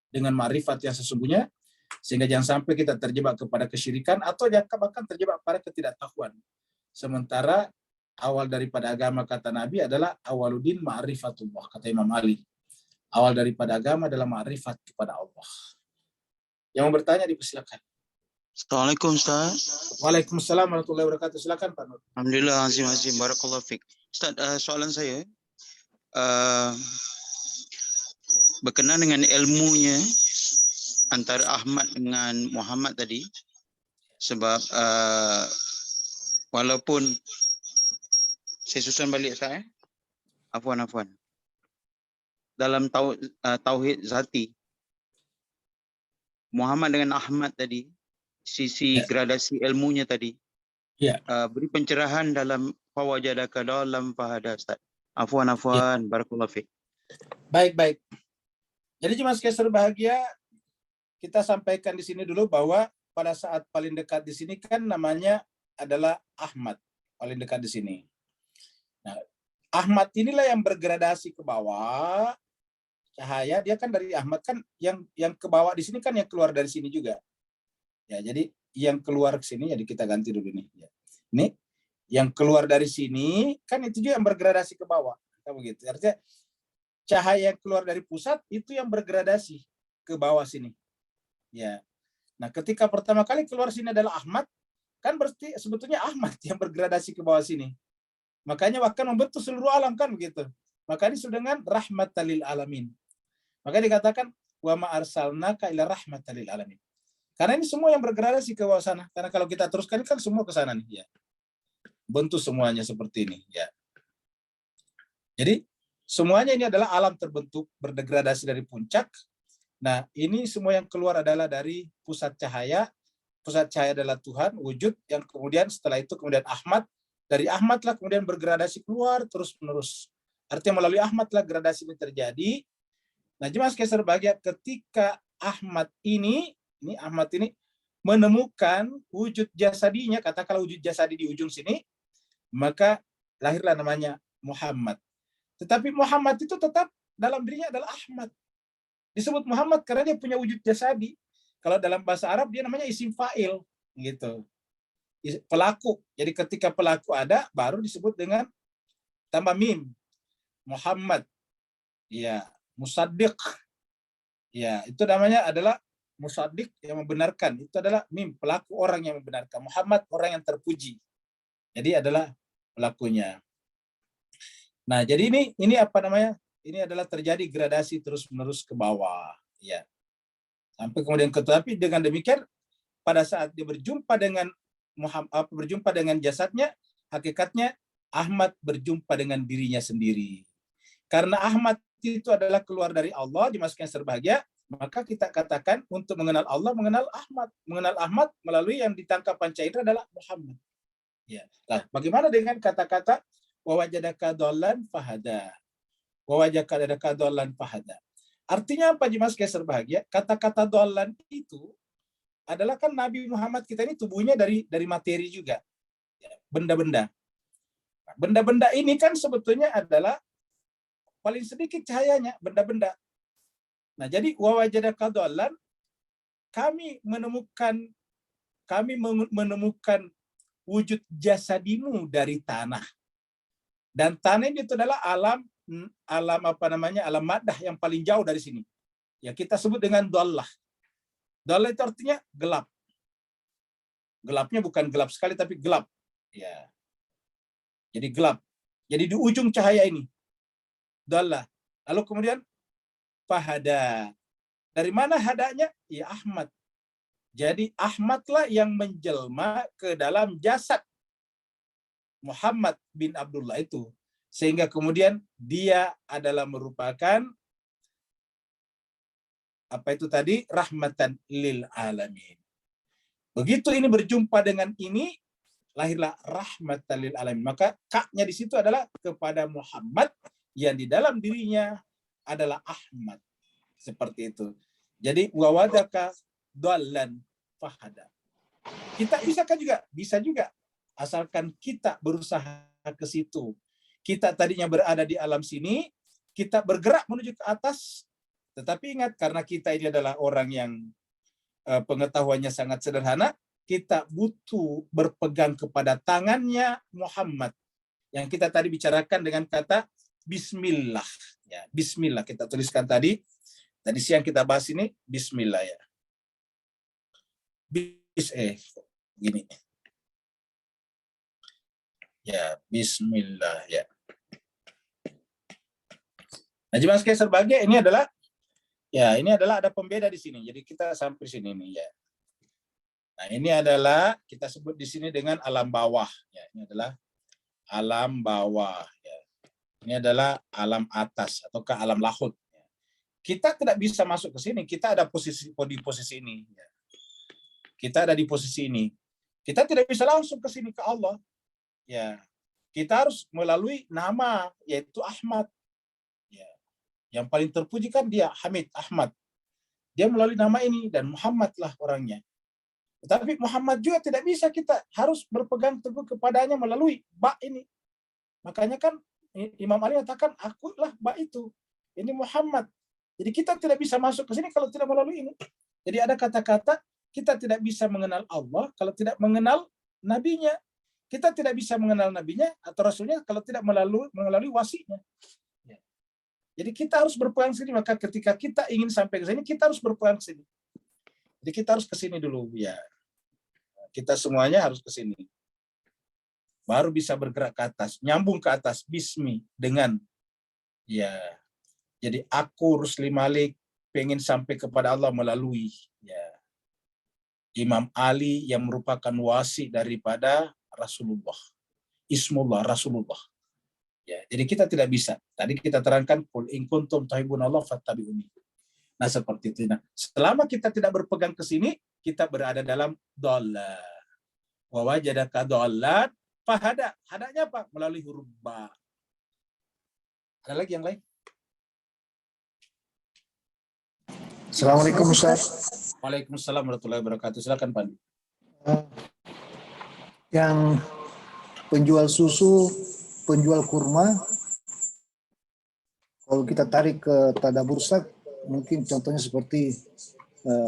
Dengan makrifat yang sesungguhnya, sehingga jangan sampai kita terjebak kepada kesyirikan atau bahkan terjebak pada ketidaktahuan. Sementara awal daripada agama kata Nabi adalah awaluddin ma'rifatullah, kata Imam Ali. Awal daripada agama adalah ma'rifat kepada Allah. Yang mau bertanya dipersilakan. Assalamualaikum Ustaz. Waalaikumsalam warahmatullahi wabarakatuh. Silakan Pak Nur. Alhamdulillah, azim barakallahu fiik. Ustaz, soalan saya berkenaan dengan ilmunya antara Ahmad dengan Muhammad tadi, sebab walaupun saya susun balik saya, afwan. Dalam tauhid zati, Muhammad dengan Ahmad tadi, sisi gradasi ilmunya tadi, beri pencerahan dalam fawajadaka dalam fahada Ustaz. Afwan, barakallahu fiik. Baik. Jadi Mas Kaiser bahagia, kita sampaikan di sini dulu bahwa pada saat paling dekat di sini kan namanya adalah Ahmad, paling dekat di sini. Nah, Ahmad inilah yang bergradasi ke bawah. Cahaya dia kan dari Ahmad kan yang ke bawah di sini kan yang keluar dari sini juga. Ya, jadi yang keluar ke sini, jadi kita ganti dulu nih. Ya. Ini yang keluar dari sini kan itu juga yang bergradasi ke bawah. Kan begitu. Artinya cahaya yang keluar dari pusat itu yang bergradasi ke bawah sini. Ya. Nah, ketika pertama kali keluar sini adalah Ahmad, kan berarti sebetulnya Ahmad yang bergradasi ke bawah sini. Makanya bahkan membentuk seluruh alam kan begitu. Makanya disebut dengan rahmatan lil alamin. Maka dikatakan wa ma arsalnaka illa rahmatan lil alamin. Karena ini semua yang bergradasi ke bawah sana. Karena kalau kita teruskan kan semua ke sana nih, ya. Bentuk semuanya seperti ini, ya. Jadi semuanya ini adalah alam terbentuk berdegradasi dari puncak. Nah, ini semua yang keluar adalah dari pusat cahaya. Pusat cahaya adalah Tuhan, wujud, yang kemudian setelah itu kemudian Ahmad. Dari Ahmad lah kemudian bergradasi keluar terus-menerus. Artinya melalui Ahmad lah gradasi ini terjadi. Nah, Mas Kaiser bahagia ketika Ahmad ini menemukan wujud jasadinya, katakanlah wujud jasadi di ujung sini, maka lahirlah namanya Muhammad. Tetapi Muhammad itu tetap dalam dirinya adalah Ahmad. Disebut Muhammad karena dia punya wujud jasadi. Kalau dalam bahasa Arab dia namanya isim fa'il gitu. Pelaku. Jadi ketika pelaku ada baru disebut dengan tambah mim. Muhammad. Ya, musaddiq. Ya, itu namanya adalah musaddiq yang membenarkan. Itu adalah mim, pelaku orang yang membenarkan. Muhammad orang yang terpuji. Jadi adalah pelakunya. Nah, jadi ini apa namanya? Ini adalah terjadi gradasi terus-menerus ke bawah, ya. Sampai kemudian tapi dengan demikian pada saat dia berjumpa dengan Muhammad, berjumpa dengan jasadnya, hakikatnya Ahmad berjumpa dengan dirinya sendiri. Karena Ahmad itu adalah keluar dari Allah, dimasukkan serbahagia, maka kita katakan untuk mengenal Allah, mengenal Ahmad. Mengenal Ahmad melalui yang ditangkap panca indera adalah Muhammad. Ya. Nah, bagaimana dengan kata-kata wawajadaka dhallan fahada? Wawajadaka dhallan fahada. Artinya apa, Jimas Keser bahagia? Kata-kata dhallan itu adalah kan Nabi Muhammad kita ini tubuhnya dari materi juga. Benda-benda. Nah, benda-benda ini kan sebetulnya adalah paling sedikit cahayanya, benda-benda. Nah, jadi wawajadaka dhallan, kami menemukan wujud jasadimu dari tanah. Dan tanah itu adalah alam maddah yang paling jauh dari sini. Ya, kita sebut dengan dhallah. Dhallah itu artinya gelap. Gelapnya bukan gelap sekali tapi gelap. Ya. Jadi gelap. Jadi di ujung cahaya ini. Dhallah. Lalu kemudian fahada. Dari mana hadanya? Ya Ahmad. Jadi Ahmadlah yang menjelma ke dalam jasad Muhammad bin Abdullah itu. Sehingga kemudian dia adalah merupakan apa itu tadi? Rahmatan lil alamin. Begitu ini berjumpa dengan ini, lahirlah rahmatan lil alamin. Maka kaknya di situ adalah kepada Muhammad yang di dalam dirinya adalah Ahmad. Seperti itu. Jadi wawadaka dhallan fahada. Kita bisa juga asalkan kita berusaha ke situ. Kita tadinya berada di alam sini, kita bergerak menuju ke atas, tetapi ingat karena kita ini adalah orang yang pengetahuannya sangat sederhana, kita butuh berpegang kepada tangannya Muhammad. Yang kita tadi bicarakan dengan kata Bismillah. Ya, Bismillah kita tuliskan tadi. Tadi siang kita bahas ini Bismillah ya. Gini. Ya, Bismillah ya. Nah, Jimas Keser bahagia ini adalah ada pembeda di sini. Jadi kita sampai sini nih ya. Nah, ini adalah kita sebut di sini dengan alam bawah ya. Ini adalah alam bawah ya. Ini adalah alam atas ataukah alam lahut. Ya. Kita tidak bisa masuk ke sini. Kita ada di posisi ini ya. Kita ada di posisi ini. Kita tidak bisa langsung ke sini ke Allah. Ya. Kita harus melalui nama yaitu Ahmad. Ya. Yang paling terpuji kan dia Hamid Ahmad. Dia melalui nama ini dan Muhammadlah orangnya. Tetapi Muhammad juga tidak bisa, kita harus berpegang teguh kepadanya melalui ba ini. Makanya kan Imam Ali katakan akulah ba itu. Ini Muhammad. Jadi kita tidak bisa masuk ke sini kalau tidak melalui ini. Jadi ada kata-kata kita tidak bisa mengenal Allah kalau tidak mengenal nabinya. Kita tidak bisa mengenal nabinya atau rasulnya kalau tidak melalui wasinya. Jadi kita harus berpegang ke sini. Maka ketika kita ingin sampai ke sini, kita harus berpegang ke sini. Jadi kita harus ke sini dulu ya. Kita semuanya harus ke sini. Baru bisa bergerak ke atas, nyambung ke atas bismi dengan ya. Jadi aku Rusli Malik pengen sampai kepada Allah melalui ya Imam Ali yang merupakan wasi daripada Rasulullah. Ismullah Rasulullah. Ya, jadi kita tidak bisa. Tadi kita terangkan qul in kuntum tuhibbunallah fattabi'uni. Nah, seperti itu. Nah, selama kita tidak berpegang ke sini, kita berada dalam dhallah. Wa wajadaka dhallan fahada. Hadanya apa? Melalui huruf ba. Ada lagi yang lain? Assalamualaikum Ustaz. Waalaikumsalam warahmatullahi wabarakatuh. Silakan Pak. Yang penjual susu, penjual kurma, kalau kita tarik ke tadabur Ustaz, mungkin contohnya seperti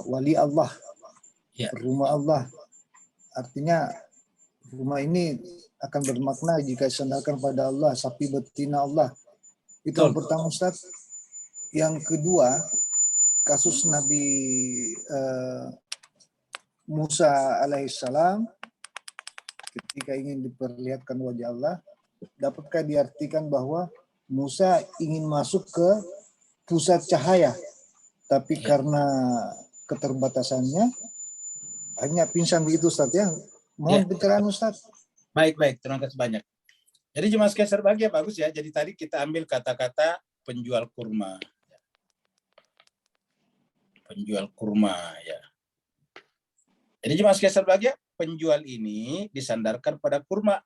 wali Allah, ya. Rumah Allah. Artinya rumah ini akan bermakna jika disandarkan pada Allah, sapi betina Allah. Itu yang pertama Ustaz. Yang kedua, kasus Nabi Musa alaihissalam ketika ingin diperlihatkan wajah Allah, dapatkah diartikan bahwa Musa ingin masuk ke pusat cahaya, tapi karena keterbatasannya hanya pingsan begitu Ustaz ya. Mohon pencerahan Ustaz. Baik, terima kasih banyak. Jadi jemaah sekalian berbahagia, bagus ya. Jadi tadi kita ambil kata-kata penjual kurma. Penjual kurma ya. Jadi jemaah sekalian berbahagia, penjual ini disandarkan pada kurma.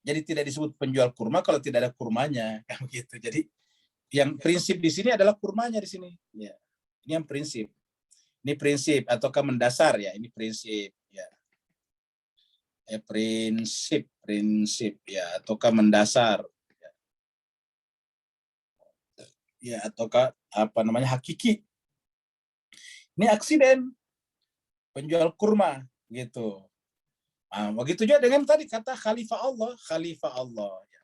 Jadi tidak disebut penjual kurma kalau tidak ada kurmanya, kan begitu. Jadi yang prinsip di sini adalah kurmanya di sini. Ya. Ini yang prinsip. Ini prinsip ataukah mendasar ya, ini prinsip ya. Prinsip ya, ataukah mendasar ya. Ya, ataukah apa namanya hakiki. Ini aksiden penjual kurma gitu. Nah, begitu juga dengan tadi kata khalifah Allah ya.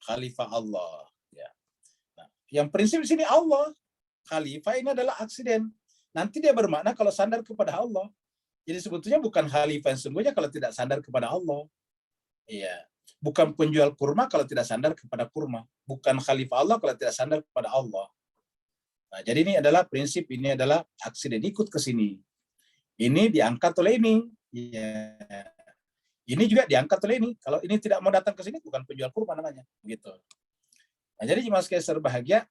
Khalifah Allah ya. Nah, yang prinsip di sini Allah. Khalifah ini adalah aksiden. Nanti dia bermakna kalau sandar kepada Allah. Jadi sebetulnya bukan khalifah yang sungguhnya kalau tidak sandar kepada Allah. Iya. Bukan penjual kurma kalau tidak sandar kepada kurma. Bukan khalifah Allah kalau tidak sandar kepada Allah. Nah, jadi ini adalah prinsip, ini adalah aksiden ikut ke sini. Ini diangkat oleh ini. Ya. Ini juga diangkat oleh ini. Kalau ini tidak mau datang ke sini bukan penjual kurma namanya. Gitu. Nah, jadi jemaah sekalian berbahagia.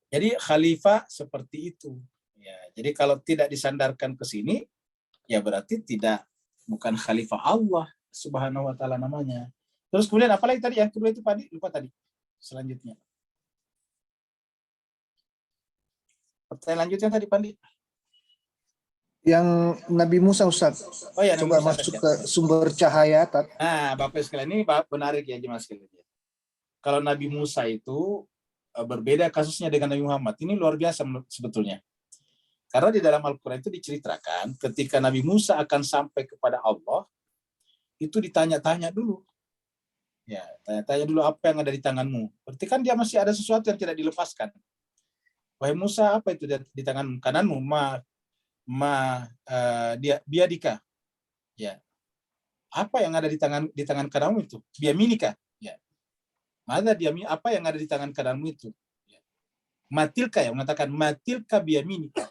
Jadi khalifah seperti itu. Ya, jadi kalau tidak disandarkan ke sini, ya berarti bukan khalifah Allah Subhanahu wa taala namanya. Terus kemudian apalagi tadi yang kedua itu Pandi? Lupa tadi. Selanjutnya. Pertanyaan lanjutnya tadi Pandi. Yang Nabi Musa Ustaz. Oh ya, coba Musa masuk ke sumber cahaya. Nah, Bapak sekalian ini menarik ya jemaah sekalian. Kalau Nabi Musa itu berbeda kasusnya dengan Nabi Muhammad. Ini luar biasa sebetulnya. Karena di dalam Al-Quran itu diceritakan ketika Nabi Musa akan sampai kepada Allah, itu ditanya-tanya dulu. Ya, tanya-tanya dulu apa yang ada di tanganmu. Berarti kan dia masih ada sesuatu yang tidak dilepaskan. Wahai Musa, apa itu di tangan kananmu? Dia biadika. Ya. Apa yang ada di tangan kananmu itu? Biyaminika. Ya. Apa yang ada di tangan kananmu itu? Ya. Matilka yang mengatakan matilka biyaminika.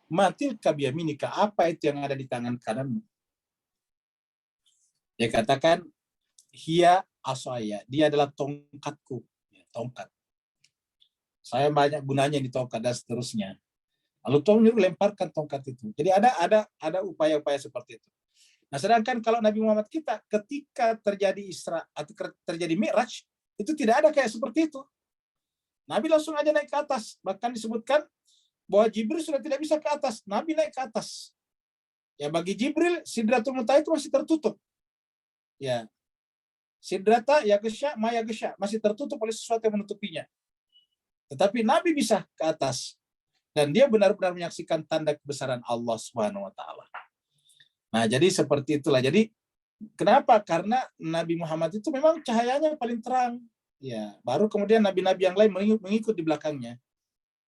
Matilka biyaminika. Apa itu yang ada di tangan kananmu? Dia katakan hiya asaya. Dia adalah tongkatku. Ya, tongkat. Saya banyak gunanya di tongkat dan seterusnya. Lalu Tuhan menyuruh lemparkan tongkat itu. Jadi ada upaya-upaya seperti itu. Nah, sedangkan kalau Nabi Muhammad kita ketika terjadi Isra atau terjadi Mi'raj, itu tidak ada kayak seperti itu. Nabi langsung aja naik ke atas. Bahkan disebutkan bahwa Jibril sudah tidak bisa ke atas. Nabi naik ke atas. Ya, bagi Jibril, Sidratul Muntaha itu masih tertutup. Ya. Sidrata, Yaghsha, Ma Yaghsha masih tertutup oleh sesuatu yang menutupinya. Tetapi Nabi bisa ke atas. Dan dia benar-benar menyaksikan tanda kebesaran Allah Subhanahu wa taala. Nah, jadi seperti itulah. Jadi kenapa? Karena Nabi Muhammad itu memang cahayanya paling terang. Ya, baru kemudian nabi-nabi yang lain mengikut di belakangnya.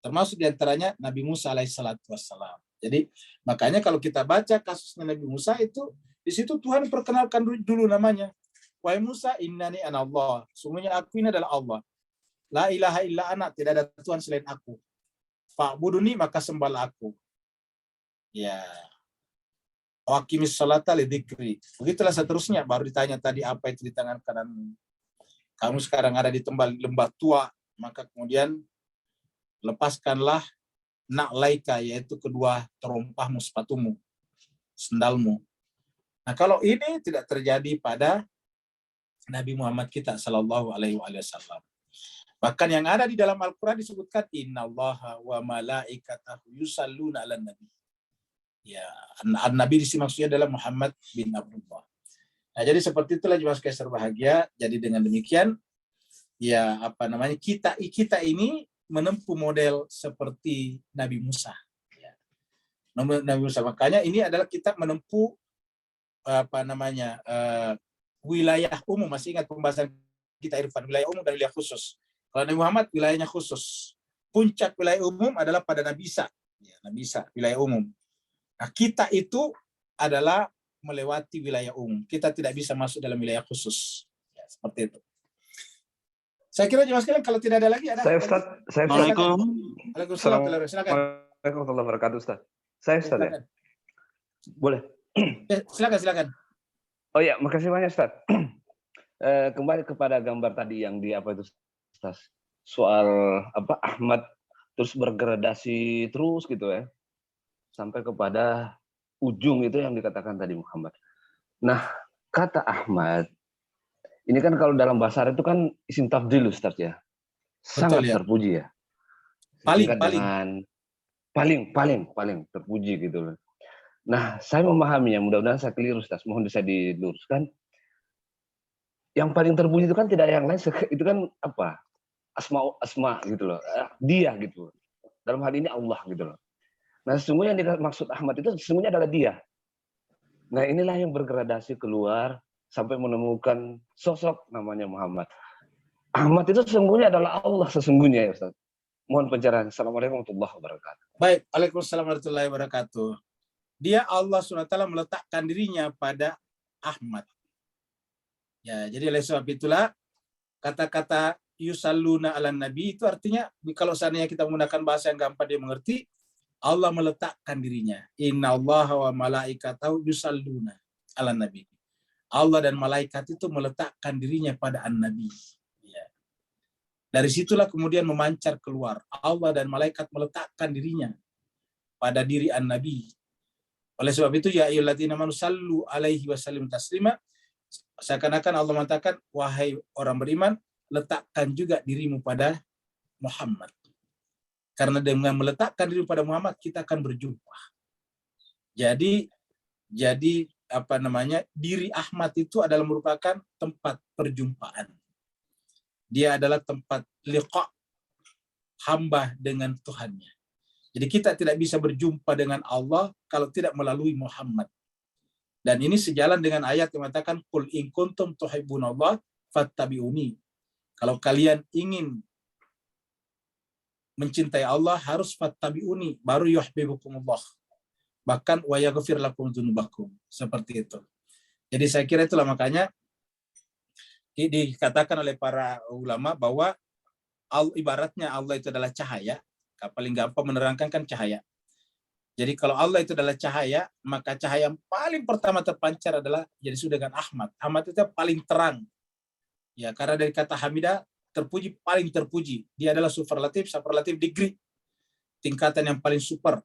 Termasuk diantaranya Nabi Musa alaihissalatu wassalam. Jadi makanya kalau kita baca kasusnya Nabi Musa itu, di situ Tuhan perkenalkan dulu namanya. Wahai Musa, innani ana Allah. Sungguhnya aku ini adalah Allah. La ilaha illa ana, tidak ada Tuhan selain aku. Fa'buduni, maka sembahlah aku. Ya. Waqimis sholata lidzikri. Begitulah seterusnya. Baru ditanya tadi apa itu di tangan kananmu. Kamu sekarang ada di lembah tua, maka kemudian lepaskanlah na'laika, yaitu kedua terompahmu, sepatumu, sendalmu. Nah, kalau ini tidak terjadi pada Nabi Muhammad kita sallallahu alaihi wasallam. Bahkan yang ada di dalam Al-Qur'an disebutkan innallaha wa malaikatahu yusalluna 'alan nabi. Ya, Nabi di sini maksudnya adalah Muhammad bin Abdullah. Nah, jadi seperti itulah jemaah sekalian berbahagia. Jadi dengan demikian, ya kita ini menempuh model seperti Nabi Musa. Ya. Nabi Musa, makanya ini adalah kita menempuh wilayah umum. Masih ingat pembahasan kita Irfan, wilayah umum dan wilayah khusus. Kalau Nabi Muhammad wilayahnya khusus. Puncak wilayah umum adalah pada Nabi Isa. Ya, Nabi Isa wilayah umum. Nah, kita itu adalah melewati wilayah umum. Kita tidak bisa masuk dalam wilayah khusus. Ya, seperti itu. Saya kira jemaah sekalian kalau tidak ada lagi ada. Saya Ustaz, Assalamualaikum. Waalaikumsalam. Silakan. Assalamualaikum warahmatullahi wabarakatuh, Ustaz. Saya Ustaz ya. Boleh. Silakan. Oh ya, makasih banyak Ustaz. Kembali kepada gambar tadi yang di apa itu Ustaz? Soal apa Ahmad terus bergradasi terus gitu ya. Sampai kepada ujung itu yang dikatakan tadi Muhammad. Nah, kata Ahmad ini kan kalau dalam bahasa Arab itu kan isim tafdil Ustaz ya. Sangat ya. terpuji ya. Paling terpuji gitu loh. Nah, saya memahaminya, mudah-mudahan saya keliru Ustaz, mohon bisa diluruskan. Yang paling terpuji itu kan tidak yang lain, itu kan apa? Asma gitu loh. Dia gitu. Dalam hal ini Allah gitu loh. Nah, sesungguhnya yang dimaksud Ahmad itu sesungguhnya adalah dia. Nah, inilah yang bergradasi keluar sampai menemukan sosok namanya Muhammad. Ahmad itu sesungguhnya adalah Allah sesungguhnya ya Ustaz. Mohon pencerahan. Assalamualaikum warahmatullahi wabarakatuh. Baik, Waalaikumsalam warahmatullahi wabarakatuh. Dia Allah SWT meletakkan dirinya pada Ahmad. Ya, jadi oleh sebab itulah kata-kata yusalluna ala nabi itu artinya kalau seandainya kita menggunakan bahasa yang gampang dia mengerti, Allah meletakkan dirinya. Innallaha wa malaikatahu yusalluna ala nabi. Allah dan malaikat itu meletakkan dirinya pada an-nabi. Ya. Dari situlah kemudian memancar keluar. Allah dan malaikat meletakkan dirinya pada diri an-nabi. Oleh sebab itu, ya ayyuhalladzina amanu sallu alaihi wasallim taslima. Seakan-akan Allah mengatakan, wahai orang beriman, letakkan juga dirimu pada Muhammad. Karena dengan meletakkan diri pada Muhammad, kita akan berjumpa. Jadi diri Ahmad itu adalah merupakan tempat perjumpaan. Dia adalah tempat liqa hamba dengan Tuhannya. Jadi kita tidak bisa berjumpa dengan Allah kalau tidak melalui Muhammad. Dan ini sejalan dengan ayat yang mengatakan qul in kuntum tuhibbunallah fattabi'uni. Kalau kalian ingin mencintai Allah harus fattabi'uni, baru yuhibbukumullah. Bahkan wa yaghfir lakum dzunubakum, seperti itu. Jadi saya kira itulah makanya dikatakan oleh para ulama bahwa ibaratnya Allah itu adalah cahaya. Paling gampang menerangkan kan cahaya. Jadi kalau Allah itu adalah cahaya, maka cahaya yang paling pertama terpancar adalah jadi sudah dengan Ahmad. Ahmad itu paling terang. Ya, karena dari kata hamidah terpuji, paling terpuji. Dia adalah superlatif degree. Tingkatan yang paling super.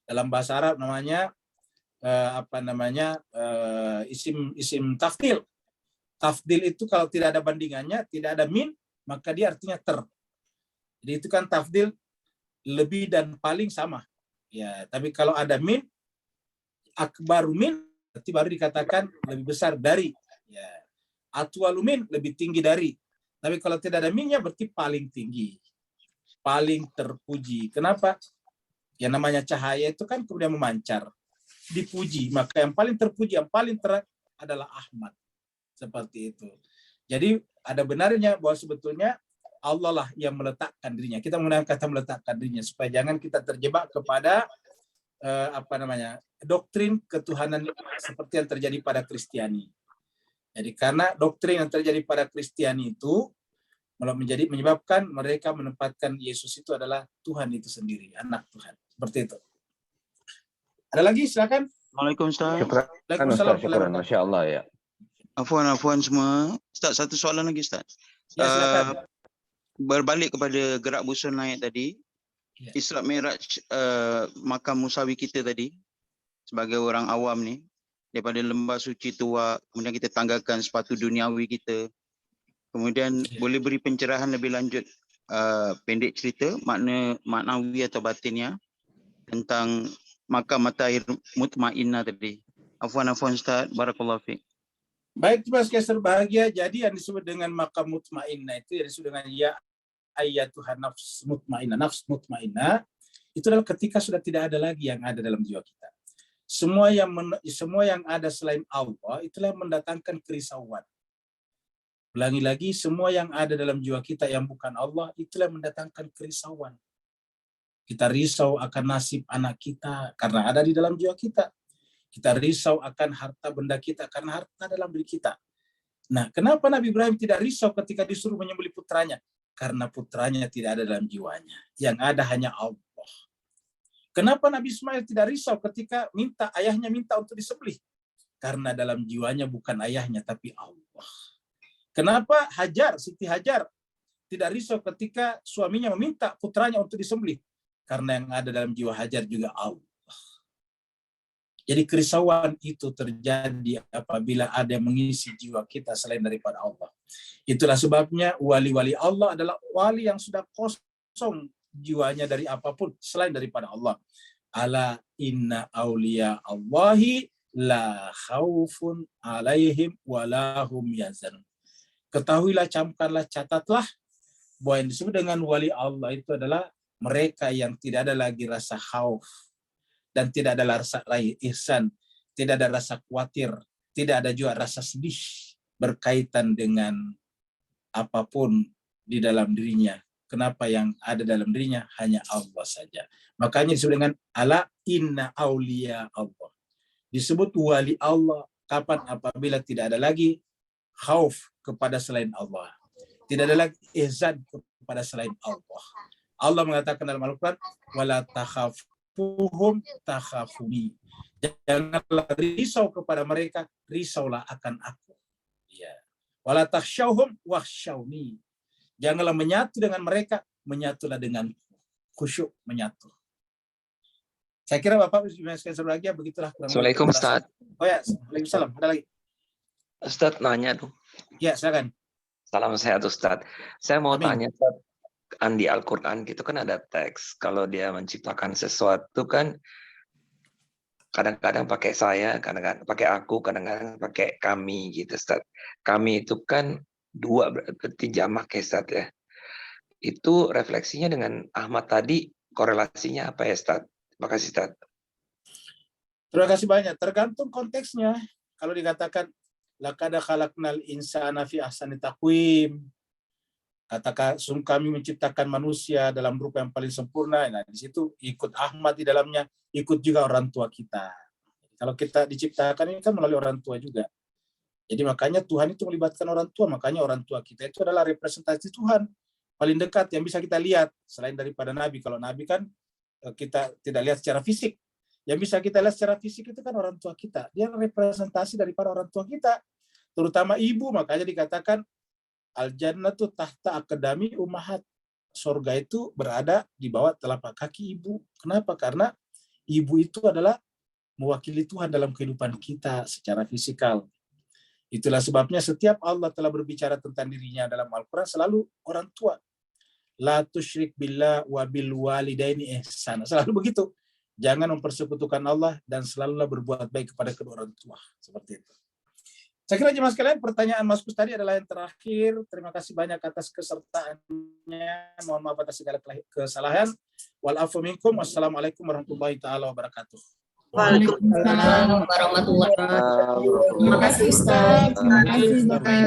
Dalam bahasa Arab namanya isim tafdil. Tafdil itu kalau tidak ada bandingannya, tidak ada min, maka dia artinya ter. Jadi itu kan tafdil lebih dan paling sama. Ya, tapi kalau ada min, akbaru min, berarti baru dikatakan lebih besar dari. Ya, atwalu min, lebih tinggi dari. Tapi kalau tidak ada minnya berarti paling tinggi, paling terpuji. Kenapa? Yang namanya cahaya itu kan kemudian memancar, dipuji. Maka yang paling terpuji, yang paling terang adalah Ahmad. Seperti itu. Jadi ada benarnya bahwa sebetulnya Allah lah yang meletakkan dirinya. Kita menggunakan kata meletakkan dirinya supaya jangan kita terjebak kepada doktrin ketuhanan seperti yang terjadi pada Kristiani. Jadi karena doktrin yang terjadi pada Kristiani itu menyebabkan mereka menempatkan Yesus itu adalah Tuhan itu sendiri, anak Tuhan. Seperti itu. Ada lagi? Silakan. Waalaikumsalam. Syukran, Masya Allah ya. Afwan semua. Ustaz, satu soalan lagi Ustaz. Ya, silakan. Berbalik kepada gerak busun naik tadi. Ya. Isra Mi'raj makam Musawi kita tadi sebagai orang awam ni, daripada lembah suci tua, kemudian kita tanggalkan sepatu duniawi kita. Kemudian boleh beri pencerahan lebih lanjut, pendek cerita maknawi atau batinnya tentang makam Matahir Mutmainnah tadi. Afwan Ustaz, barakallahu fiik. Baik, terima kasih berbahagia. Jadi yang disebut dengan makam mutmainnah itu yang disebut dengan ya ayyatuhan nafs mutmainnah. Nafs mutmainnah itu adalah ketika sudah tidak ada lagi yang ada dalam jiwa kita. Semua yang ada selain Allah itulah yang mendatangkan kerisauan. Ulangi lagi, semua yang ada dalam jiwa kita yang bukan Allah itulah yang mendatangkan kerisauan. Kita risau akan nasib anak kita karena ada di dalam jiwa kita. Kita risau akan harta benda kita karena harta dalam diri kita. Nah, kenapa Nabi Ibrahim tidak risau ketika disuruh menyembelih putranya? Karena putranya tidak ada dalam jiwanya. Yang ada hanya Allah. Kenapa Nabi Ismail tidak risau ketika ayahnya minta untuk disembelih? Karena dalam jiwanya bukan ayahnya, tapi Allah. Kenapa Siti Hajar tidak risau ketika suaminya meminta putranya untuk disembelih? Karena yang ada dalam jiwa Hajar juga Allah. Jadi kerisauan itu terjadi apabila ada yang mengisi jiwa kita selain daripada Allah. Itulah sebabnya wali-wali Allah adalah wali yang sudah kosong jiwanya dari apapun selain daripada Allah. Ala inna awliya Allahi la khaufun alaihim walahum yazanun. Ketahuilah, camkanlah, catatlah bahwa yang disebut dengan wali Allah itu adalah mereka yang tidak ada lagi rasa khauf dan tidak ada rasa ihsan, tidak ada rasa khawatir, tidak ada juga rasa sedih berkaitan dengan apapun di dalam dirinya. Kenapa? Yang ada dalam dirinya hanya Allah saja. Makanya disebut dengan ala inna auliya Allah. Disebut wali Allah kapan? Apabila tidak ada lagi khauf kepada selain Allah. Tidak ada lagi ihzan kepada selain Allah. Allah mengatakan dalam Al-Quran, wala takhafuhum takhafuni. Janganlah risau kepada mereka, risaulah akan aku. Ya. Wala takhshawhum wakhshawni. Janganlah menyatu dengan mereka, menyatulah dengan khusyuk menyatu. Saya kira Bapak sekalian berbahagia, begitulah. Assalamualaikum Ustaz. Oh ya, Waalaikumsalam. Ada lagi? Ustaz nanya dong. Ya, silakan. Salam sehat Ustaz. Saya mau Amin. tanya Ustaz, kan di Al-Quran gitu kan ada teks. Kalau dia menciptakan sesuatu kan kadang-kadang pakai saya, kadang-kadang pakai aku, kadang-kadang pakai kami gitu Ustaz. Kami itu kan dua berarti jamak ya Ustaz ya. Itu refleksinya dengan Ahmad tadi korelasinya apa ya Ustaz? Terima kasih Ustaz. Terima kasih banyak. Tergantung konteksnya. Kalau dikatakan laqad khalaqnal insana fi ahsani taqwim. Katakan sungguh kami menciptakan manusia dalam rupa yang paling sempurna. Nah, di situ ikut Ahmad di dalamnya, ikut juga orang tua kita. Kalau kita diciptakan ini kan melalui orang tua juga. Jadi makanya Tuhan itu melibatkan orang tua, makanya orang tua kita itu adalah representasi Tuhan paling dekat yang bisa kita lihat selain daripada Nabi. Kalau Nabi kan kita tidak lihat secara fisik. Yang bisa kita lihat secara fisik itu kan orang tua kita. Dia representasi daripada orang tua kita, terutama ibu. Makanya dikatakan al-jannatu tahta aqdami ummahat. Surga itu berada di bawah telapak kaki ibu. Kenapa? Karena ibu itu adalah mewakili Tuhan dalam kehidupan kita secara fisikal. Itulah sebabnya setiap Allah telah berbicara tentang dirinya dalam Al-Quran selalu orang tua. La tusyrik billah wa bil walidaini ihsana. Selalu begitu. Jangan mempersekutukan Allah dan selalulah berbuat baik kepada kedua orang tua. Seperti itu. Saya kira jemaah sekalian pertanyaan Mas Kus tadi adalah yang terakhir. Terima kasih banyak atas kesertaannya. Mohon maaf atas segala kesalahan. Wal-afu minkum. Wassalamualaikum warahmatullahi taala wabarakatuh. Waalaikumsalam warahmatullahi wabarakatuh. Terima kasih Ustaz. Terima kasih Bapak.